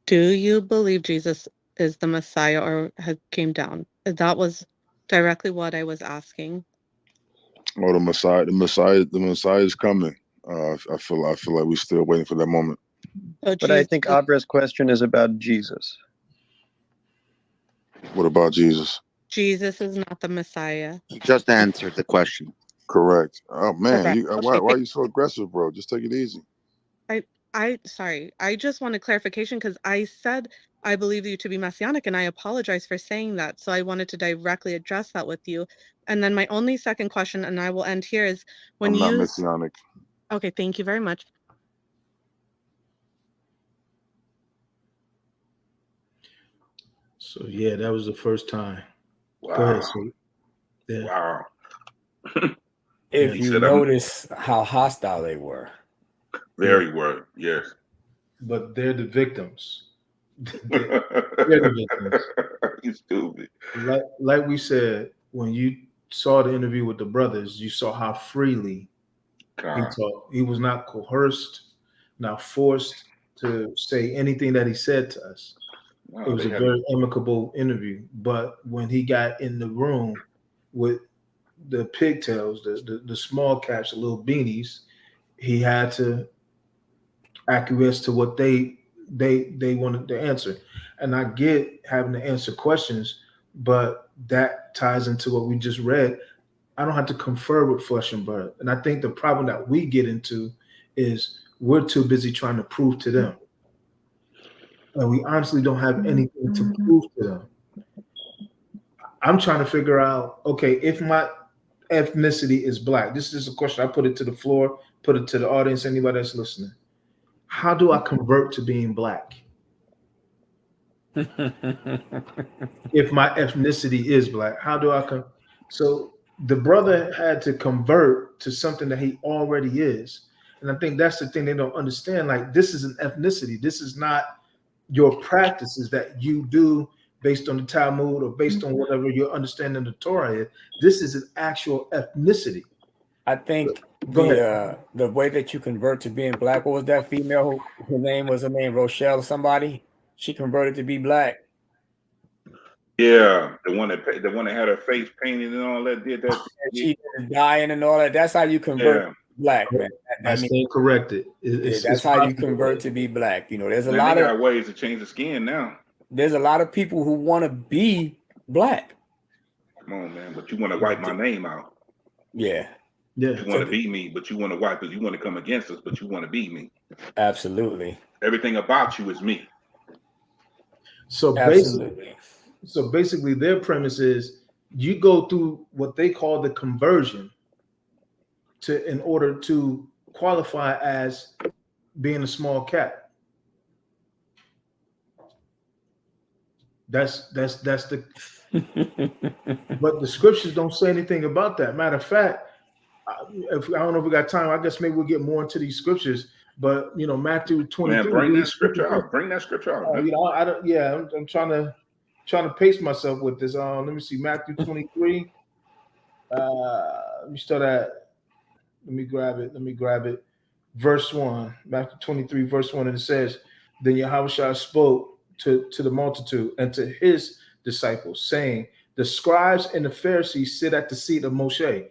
[SPEAKER 13] Do you believe Jesus is the Messiah or came down? That was directly what I was asking.
[SPEAKER 6] Oh, the Messiah is coming. I feel like we're still waiting for that moment.
[SPEAKER 13] So
[SPEAKER 14] But I think Abra's question is about Jesus.
[SPEAKER 6] What about Jesus?
[SPEAKER 13] Jesus is not the Messiah.
[SPEAKER 15] He just answered the question.
[SPEAKER 6] Correct. Oh man,
[SPEAKER 13] Correct.
[SPEAKER 6] why are you so aggressive, bro? Just take it easy.
[SPEAKER 13] Sorry. I just wanted clarification because I said I believe you to be messianic, and I apologize for saying that. So I wanted to directly address that with you. And then my only second question, and I will end here, is when
[SPEAKER 6] I'm not messianic.
[SPEAKER 13] Okay, thank you very much.
[SPEAKER 3] So yeah, that was the first time.
[SPEAKER 2] Wow.
[SPEAKER 3] Go ahead, sir. Yeah.
[SPEAKER 2] Wow.
[SPEAKER 4] If you notice how hostile they were.
[SPEAKER 2] Very were, yes.
[SPEAKER 3] But they're the victims. They're the victims.
[SPEAKER 2] You stupid.
[SPEAKER 3] Like we said, when you saw the interview with the brothers, you saw how freely he talked. He was not coerced, not forced to say anything that he said to us.
[SPEAKER 2] No,
[SPEAKER 3] it was a very amicable interview. But when he got in the room with the pigtails, the small caps, the little beanies, he had to acquiesce to what they wanted to answer. And I get having to answer questions, but that ties into what we just read. I don't have to confer with flesh and blood. And I think the problem that we get into is we're too busy trying to prove to them. And we honestly don't have anything to prove to them. I'm trying to figure out, okay, if my ethnicity is black, this is a question, I put it to the floor, put it to the audience, anybody that's listening. How do I convert to being black? If my ethnicity is black, how do I So the brother had to convert to something that he already is. And I think that's the thing they don't understand. Like, this is an ethnicity. This is not your practices that you do based on the Talmud or based on whatever your understanding of the Torah is. This is an actual ethnicity.
[SPEAKER 4] I think the way that you convert to being black, what was that female? Her name Rochelle or somebody? She converted to be black.
[SPEAKER 2] Yeah, the one that had her face painted and all that, did that.
[SPEAKER 4] She was dying and all that. That's how you convert to black, man.
[SPEAKER 3] I stand corrected.
[SPEAKER 4] That's how you convert to be black. You know, there's a lot of
[SPEAKER 2] ways to change the skin now.
[SPEAKER 4] There's a lot of people who want to be black.
[SPEAKER 2] Come on, man, but you want to wipe my name out.
[SPEAKER 4] Yeah.
[SPEAKER 3] Yeah.
[SPEAKER 2] You want to be me, but you want to wipe us. You want to come against us, but you want to be me.
[SPEAKER 4] Absolutely.
[SPEAKER 2] Everything about you is me.
[SPEAKER 3] So
[SPEAKER 4] Absolutely.
[SPEAKER 3] basically their premise is you go through what they call the conversion in order to qualify as being a small cat. That's the but the scriptures don't say anything about that. Matter of fact, I don't know if we got time, I guess maybe we'll get more into these scriptures. But Matthew 23.
[SPEAKER 2] Man, bring that scripture out. Bring that scripture out.
[SPEAKER 3] I don't. Yeah, I'm trying to pace myself with this. Let me see, Matthew 23. Let me start at. Let me grab it. Verse 1. Matthew 23, verse 1, and it says, "Then Yahushua spoke to the multitude and to his disciples, saying, the scribes and the Pharisees sit at the seat of Moshe."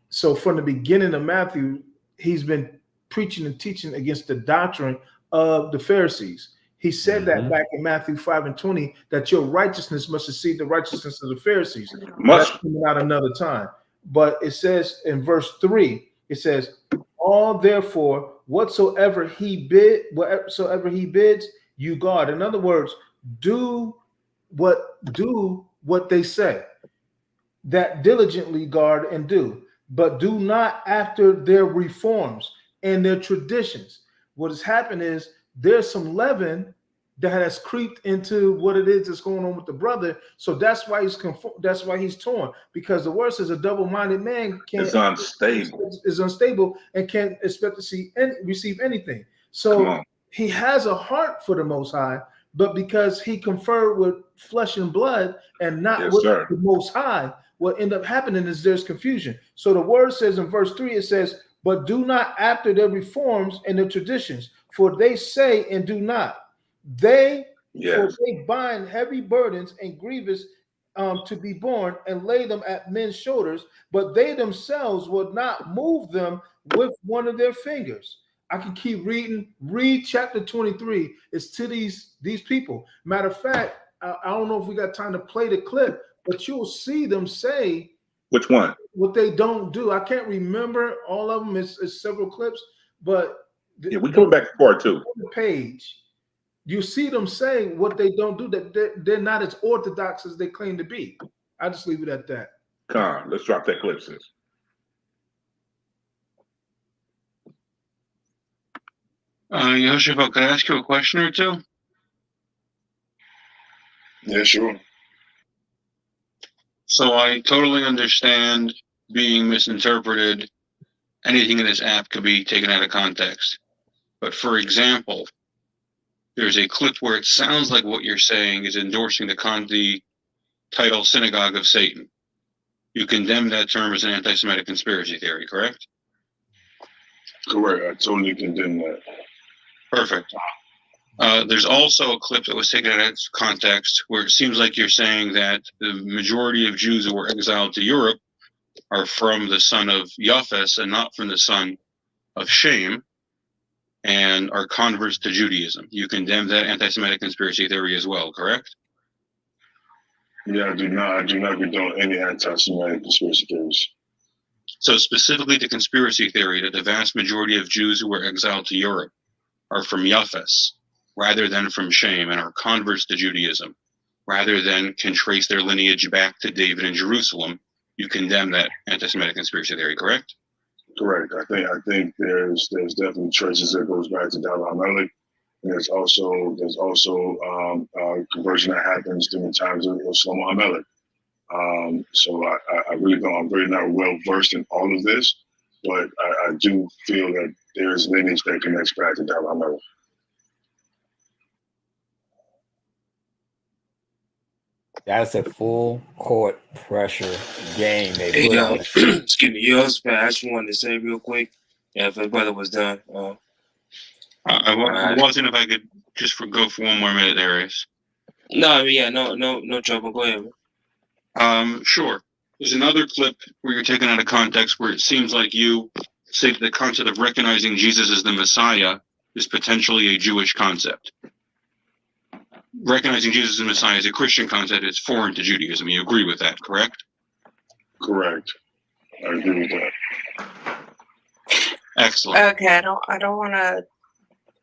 [SPEAKER 3] So from the beginning of Matthew, he's been preaching and teaching against the doctrine of the Pharisees. He said that back in Matthew 5:20, that your righteousness must exceed the righteousness of the Pharisees. That's coming out another time. But it says in verse 3, it says, "All therefore whatsoever he bids, you guard." In other words, do what they say. That diligently guard and do, but do not after their reforms and their traditions. What has happened is there's some leaven that has creeped into what it is that's going on with the brother. So that's why he's torn, because the word says a double-minded man is unstable and can't expect to receive anything. So he has a heart for the Most High, but because he conferred with flesh and blood and not with the Most High, what end up happening is there's confusion. So the word says in verse 3, it says, "But do not after their reforms and their traditions, for they say and do not. For they bind heavy burdens and grievous to be borne and lay them at men's shoulders, but they themselves will not move them with one of their fingers." I can keep reading. Read chapter 23. It's to these people. Matter of fact, I don't know if we got time to play the clip, but you'll see them say
[SPEAKER 2] which one,
[SPEAKER 3] what they don't do. I can't remember all of them. It's several clips, but
[SPEAKER 2] we coming back to part 2.
[SPEAKER 3] On the page, you see them say what they don't do. That they're not as orthodox as they claim to be. I just leave it at that.
[SPEAKER 2] Come on, let's drop that clip, sis.
[SPEAKER 16] Yoshua, could I ask you a question or two?
[SPEAKER 6] Yeah, sure.
[SPEAKER 16] So I totally understand being misinterpreted. Anything in this app could be taken out of context. But for example, there's a clip where it sounds like what you're saying is endorsing the title Synagogue of Satan. You condemn that term as an anti-Semitic conspiracy theory, correct?
[SPEAKER 6] Correct. I totally condemn that.
[SPEAKER 16] Perfect. There's also a clip that was taken out of context where it seems like you're saying that the majority of Jews who were exiled to Europe are from the son of Yafes and not from the son of Shem, and are converts to Judaism. You condemn that anti-Semitic conspiracy theory as well, correct?
[SPEAKER 6] Yeah, I do not condone any anti-Semitic conspiracy theories.
[SPEAKER 16] So specifically to conspiracy theory, that the vast majority of Jews who were exiled to Europe are from Yafes rather than from Shem, and are converts to Judaism rather than can trace their lineage back to David in Jerusalem. You condemn that anti-Semitic conspiracy theory, correct?
[SPEAKER 6] Correct. I think there's definitely traces that goes back to David Amar'e. And there's also conversion that happens during the times of Shlomo HaMelech. So I really don't. I'm really not well versed in all of this, but I do feel that there's lineage that connects back to David Amar'e.
[SPEAKER 4] That's a full court pressure game they
[SPEAKER 17] Hey,
[SPEAKER 4] put on.
[SPEAKER 17] excuse me, I just wanted to say real quick, if my brother was done.
[SPEAKER 16] I wasn't. If I could just go for one more minute, Darius.
[SPEAKER 17] No trouble. Go ahead.
[SPEAKER 16] Sure. There's another clip where you're taken out of context where it seems like you say the concept of recognizing Jesus as the Messiah is potentially a Jewish concept. Recognizing Jesus as the Messiah is a Christian concept. It's foreign to Judaism. You agree with that, correct?
[SPEAKER 6] Correct. I agree with that.
[SPEAKER 16] Excellent.
[SPEAKER 18] Okay, I don't want to.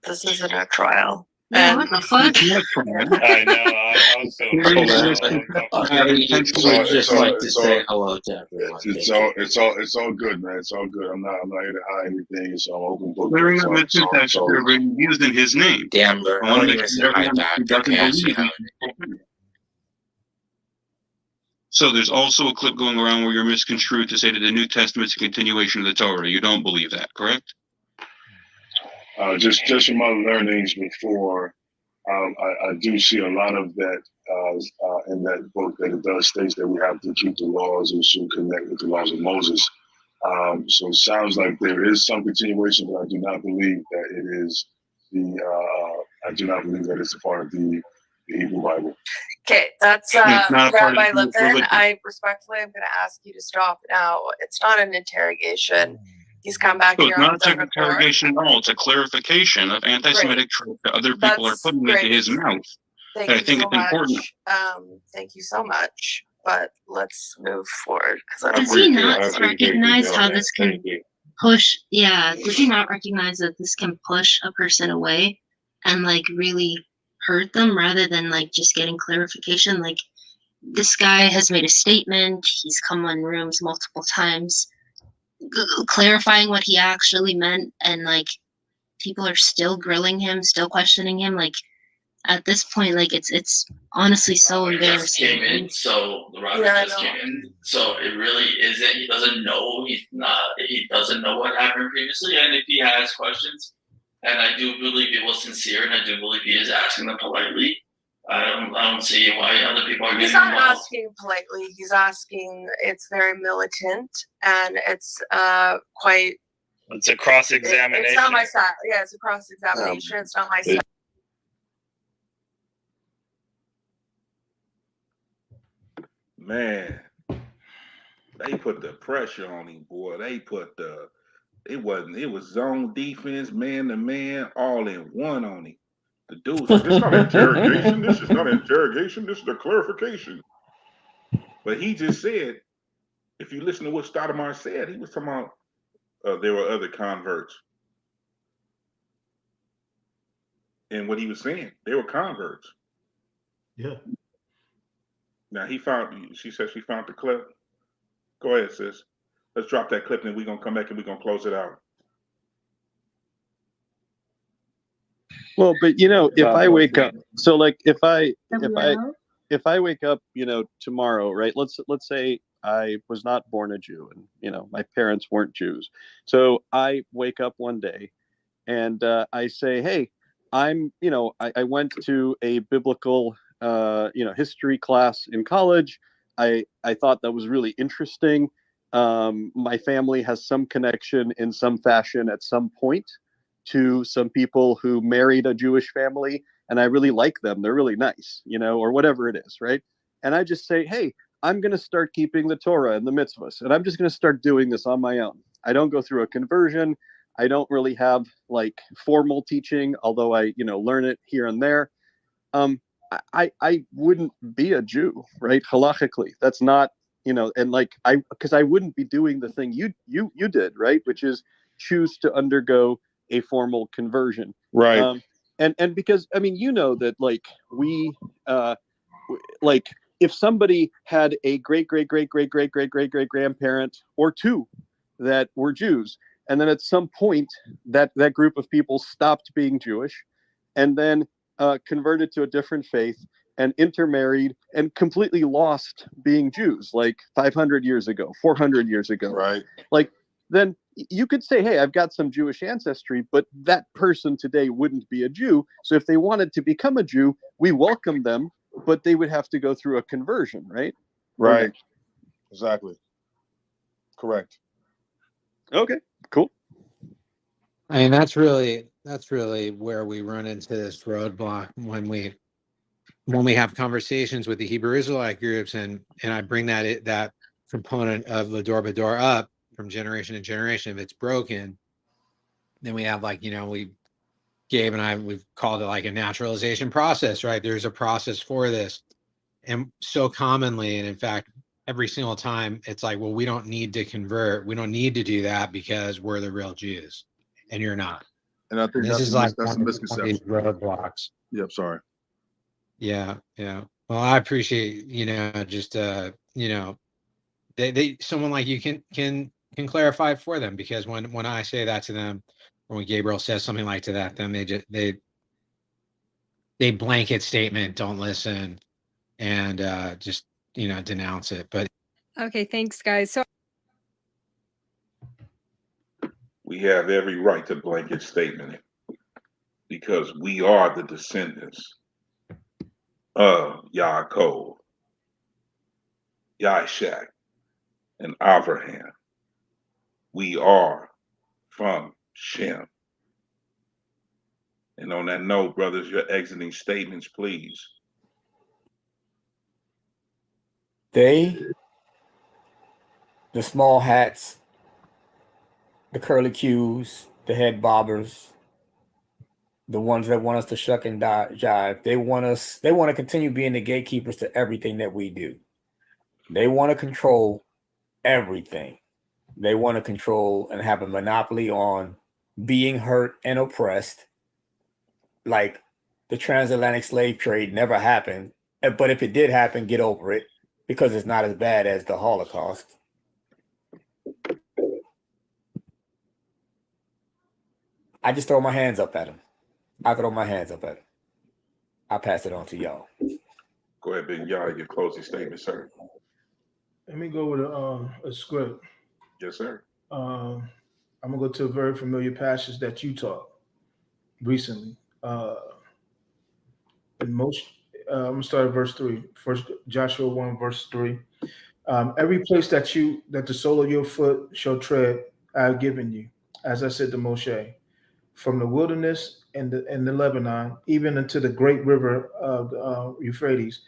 [SPEAKER 18] This isn't a trial.
[SPEAKER 19] Yeah, what the fuck?
[SPEAKER 20] I know. I was feeling
[SPEAKER 21] I intentionally just like to say hello to everyone.
[SPEAKER 6] It's all good, man. It's all good. I'm not here to hide anything. So I'm open book.
[SPEAKER 16] Clearing up misconceptions are being used in his name.
[SPEAKER 21] Damn, bro.
[SPEAKER 16] I want to make sure everyone who doesn't believe it. So there's also a clip going around where you're misconstrued to say that the New Testament's a continuation of the Torah. You don't believe that, correct?
[SPEAKER 6] Just from my learnings before, I do see a lot of that in that book, that it does state that we have to keep the laws and should connect with the laws of Moses. So it sounds like there is some continuation, but I do not believe that it is I do not believe that it's a part of the Hebrew Bible.
[SPEAKER 18] Okay, that's
[SPEAKER 16] It's not a part of
[SPEAKER 18] Rabbi
[SPEAKER 16] the Jewish
[SPEAKER 18] Lipton.
[SPEAKER 16] religion.
[SPEAKER 18] I respectfully am going to ask you to stop now. It's not an interrogation. He's come back
[SPEAKER 16] So
[SPEAKER 18] here
[SPEAKER 16] it's not
[SPEAKER 18] on
[SPEAKER 16] a
[SPEAKER 18] the
[SPEAKER 16] type of
[SPEAKER 18] record.
[SPEAKER 16] interrogation at all. It's a clarification of anti-Semitic truth that other people are
[SPEAKER 18] That's
[SPEAKER 16] putting
[SPEAKER 18] great.
[SPEAKER 16] into his mouth.
[SPEAKER 18] Thank
[SPEAKER 16] And I
[SPEAKER 18] you
[SPEAKER 16] think
[SPEAKER 18] so
[SPEAKER 16] it's important.
[SPEAKER 18] much. Thank you so much. But let's move forward because I don't
[SPEAKER 19] Does he
[SPEAKER 18] want
[SPEAKER 19] not recognize how this can push? Yeah, does he not recognize that this can push a person away and like really hurt them rather than like just getting clarification? Like, this guy has made a statement. He's come on rooms multiple times, clarifying what he actually meant, and like people are still grilling him, still questioning him. Like, at this point, like it's honestly so embarrassing.
[SPEAKER 21] Came in, so the Robert just came in. So it really isn't. He doesn't know. He doesn't know what happened previously. And if he has questions, and I do believe he was sincere, and I do believe he is asking them politely. I don't see why other people are
[SPEAKER 18] He's
[SPEAKER 21] getting
[SPEAKER 18] not
[SPEAKER 21] involved.
[SPEAKER 18] asking politely. He's asking. It's very militant, and it's quite.
[SPEAKER 20] It's a cross-examination.
[SPEAKER 18] It's not my style. Yeah, it's a cross-examination. It's not my style.
[SPEAKER 2] Man, they put the pressure on him, boy. It was zone defense, man to man, all in one on him. The dude's like, this is not an interrogation. This is not an interrogation. This is a clarification. But he just said, if you listen to what Stoudemire said, he was talking about there were other converts. And what he was saying, they were converts.
[SPEAKER 3] Yeah.
[SPEAKER 2] Now she said she found the clip. Go ahead, sis. Let's drop that clip and we're going to come back and we're going to close it out.
[SPEAKER 14] Well, but if I wake up, so like if I wake up, tomorrow, right? Let's say I was not born a Jew, and my parents weren't Jews. So I wake up one day, and I say, hey, I went to a biblical history class in college. I thought that was really interesting. My family has some connection in some fashion at some point to some people who married a Jewish family, and I really like them. They're really nice, or whatever it is, right? And I just say, hey, I'm going to start keeping the Torah and the mitzvahs, and I'm just going to start doing this on my own. I don't go through a conversion. I don't really have like formal teaching, although I, learn it here and there. I wouldn't be a Jew, right? Halachically, that's not, and like because I wouldn't be doing the thing you did, right? Which is choose to undergo a formal conversion,
[SPEAKER 6] right?
[SPEAKER 14] And because that like we like if somebody had a great grandparent or two that were Jews, and then at some point that group of people stopped being Jewish, and then converted to a different faith and intermarried and completely lost being Jews, like 500 years ago, 400 years ago,
[SPEAKER 6] right?
[SPEAKER 14] Like then you could say, hey, I've got some Jewish ancestry, but that person today wouldn't be a Jew. So if they wanted to become a Jew, we welcome them, but they would have to go through a conversion, right?
[SPEAKER 6] Right. Exactly. Correct.
[SPEAKER 14] Okay, cool.
[SPEAKER 22] I mean, that's really where we run into this roadblock when we have conversations with the Hebrew Israelite groups, and I bring that component of Lador Bador up from generation to generation. If it's broken, then we have Gabe and I, we've called it like a naturalization process, right? There's a process for this. And so commonly, and in fact, every single time it's like, well, we don't need to convert. We don't need to do that because we're the real Jews, and you're not.
[SPEAKER 6] And I think
[SPEAKER 22] This
[SPEAKER 6] that's
[SPEAKER 22] is like
[SPEAKER 6] that's a
[SPEAKER 22] one of these
[SPEAKER 6] misconception.
[SPEAKER 22] roadblocks.
[SPEAKER 6] Yep, sorry.
[SPEAKER 22] Yeah, yeah. Well, I appreciate, just they someone like you can clarify it for them, because when I say that to them, or when Gabriel says something like to that, then they blanket statement, don't listen, and just denounce it. But
[SPEAKER 1] Okay, thanks, guys. So
[SPEAKER 2] We have every right to blanket statement it because we are the descendants of Yaakov, Yishak, and Abraham. We are from Shem. And on that note, brothers, your exiting statements, please.
[SPEAKER 4] The small hats, the curly cues, the head bobbers, the ones that want us to shuck and jive, they want to continue being the gatekeepers to everything that we do. They want to control everything. They want to control and have a monopoly on being hurt and oppressed. Like the transatlantic slave trade never happened, but if it did happen, get over it, because it's not as bad as the Holocaust. I just throw my hands up at them. I throw my hands up at them. I'll pass it on to y'all.
[SPEAKER 2] Go ahead, Big Yah, your closing statement, sir.
[SPEAKER 3] Let me go with a script.
[SPEAKER 2] Yes, sir.
[SPEAKER 3] I'm gonna go to a very familiar passage that you taught recently. In most, I'm gonna start at verse 3. First Joshua 1, verse 3. Every place that the sole of your foot shall tread, I have given you, as I said to Moshe, from the wilderness and the Lebanon, even unto the great river of Euphrates,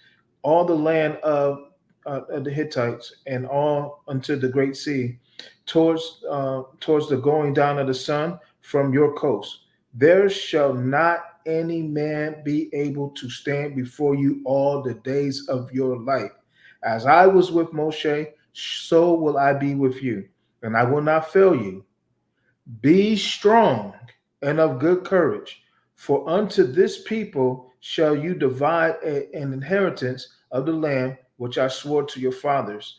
[SPEAKER 3] all the land of the Hittites, and all unto the great sea, towards the going down of the sun from your coast. There shall not any man be able to stand before you all the days of your life. As I was with Moshe, so will I be with you, and I will not fail you. Be strong and of good courage, for unto this people shall you divide an inheritance of the land which I swore to your fathers,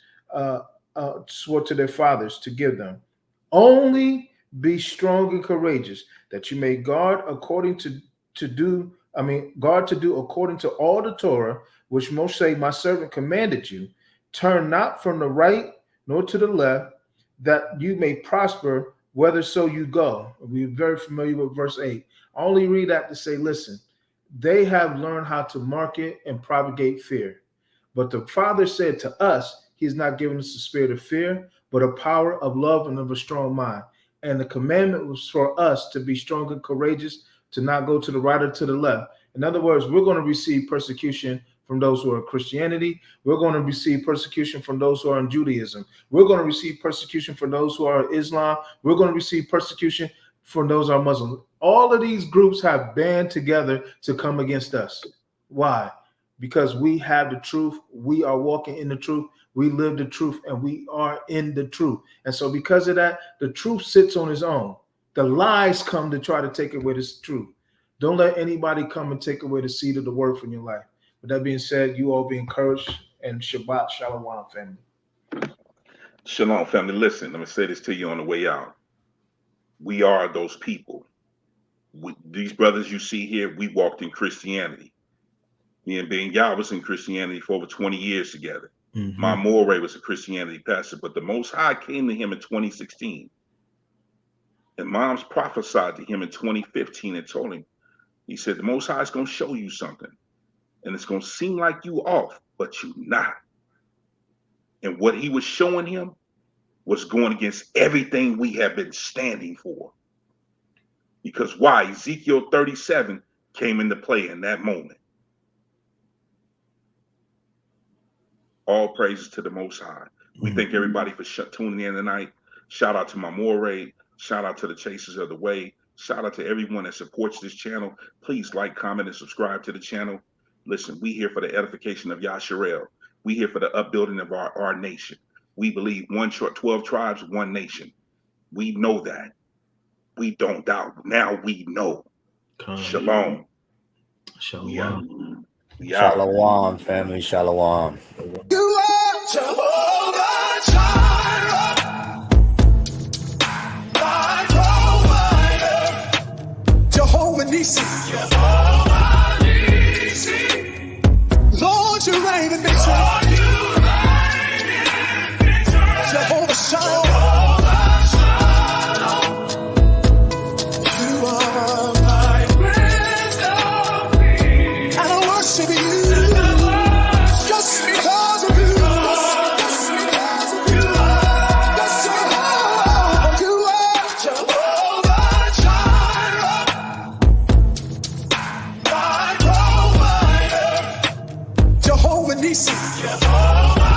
[SPEAKER 3] swore to their fathers to give them. Only be strong and courageous, that you may guard to do according to all the Torah which Moshe my servant commanded you. Turn not from the right nor to the left, that you may prosper whether so you go. We're very familiar with verse 8. I only read that to say, listen, they have learned how to market and propagate fear. But the Father said to us, He's not given us a spirit of fear, but a power of love and of a strong mind. And the commandment was for us to be strong and courageous, to not go to the right or to the left. In other words, we're going to receive persecution from those who are in Christianity. We're going to receive persecution from those who are in Judaism. We're going to receive persecution from those who are in Islam. We're going to receive persecution from those who are Muslims. All of these groups have band together to come against us. Why? Because we have the truth. We are walking in the truth. We live the truth, and we are in the truth. And so because of that, the truth sits on its own. The lies come to try to take away this truth. Don't let anybody come and take away the seed of the word from your life. With that being said, you all be encouraged, and Shabbat Shalom, family.
[SPEAKER 2] Shalom, family. Listen, let me say this to you on the way out. We are those people. These brothers you see here, we walked in Christianity. Me and Ben Yah was in Christianity for over 20 years together. My Amari was a Christianity pastor, but the Most High came to him in 2016. And Moms prophesied to him in 2015 and told him, he said, the Most High is going to show you something. And it's going to seem like you off, but you're not. And what he was showing him was going against everything we have been standing for. Because why? Ezekiel 37 came into play in that moment. All praises to the Most High. We thank everybody for tuning in tonight. Shout out to my Amari. Shout out to the Chasers of the Way. Shout out to everyone that supports this channel. Please like, comment, and subscribe to the channel. Listen, we here for the edification of Yasharel. We here for the upbuilding of our nation. We believe 12 tribes, one nation. We know that. We don't doubt. Now we know. Shalom.
[SPEAKER 3] Shalom.
[SPEAKER 2] We out.
[SPEAKER 4] Shalom, family. Shalom.
[SPEAKER 12] You are Jehovah.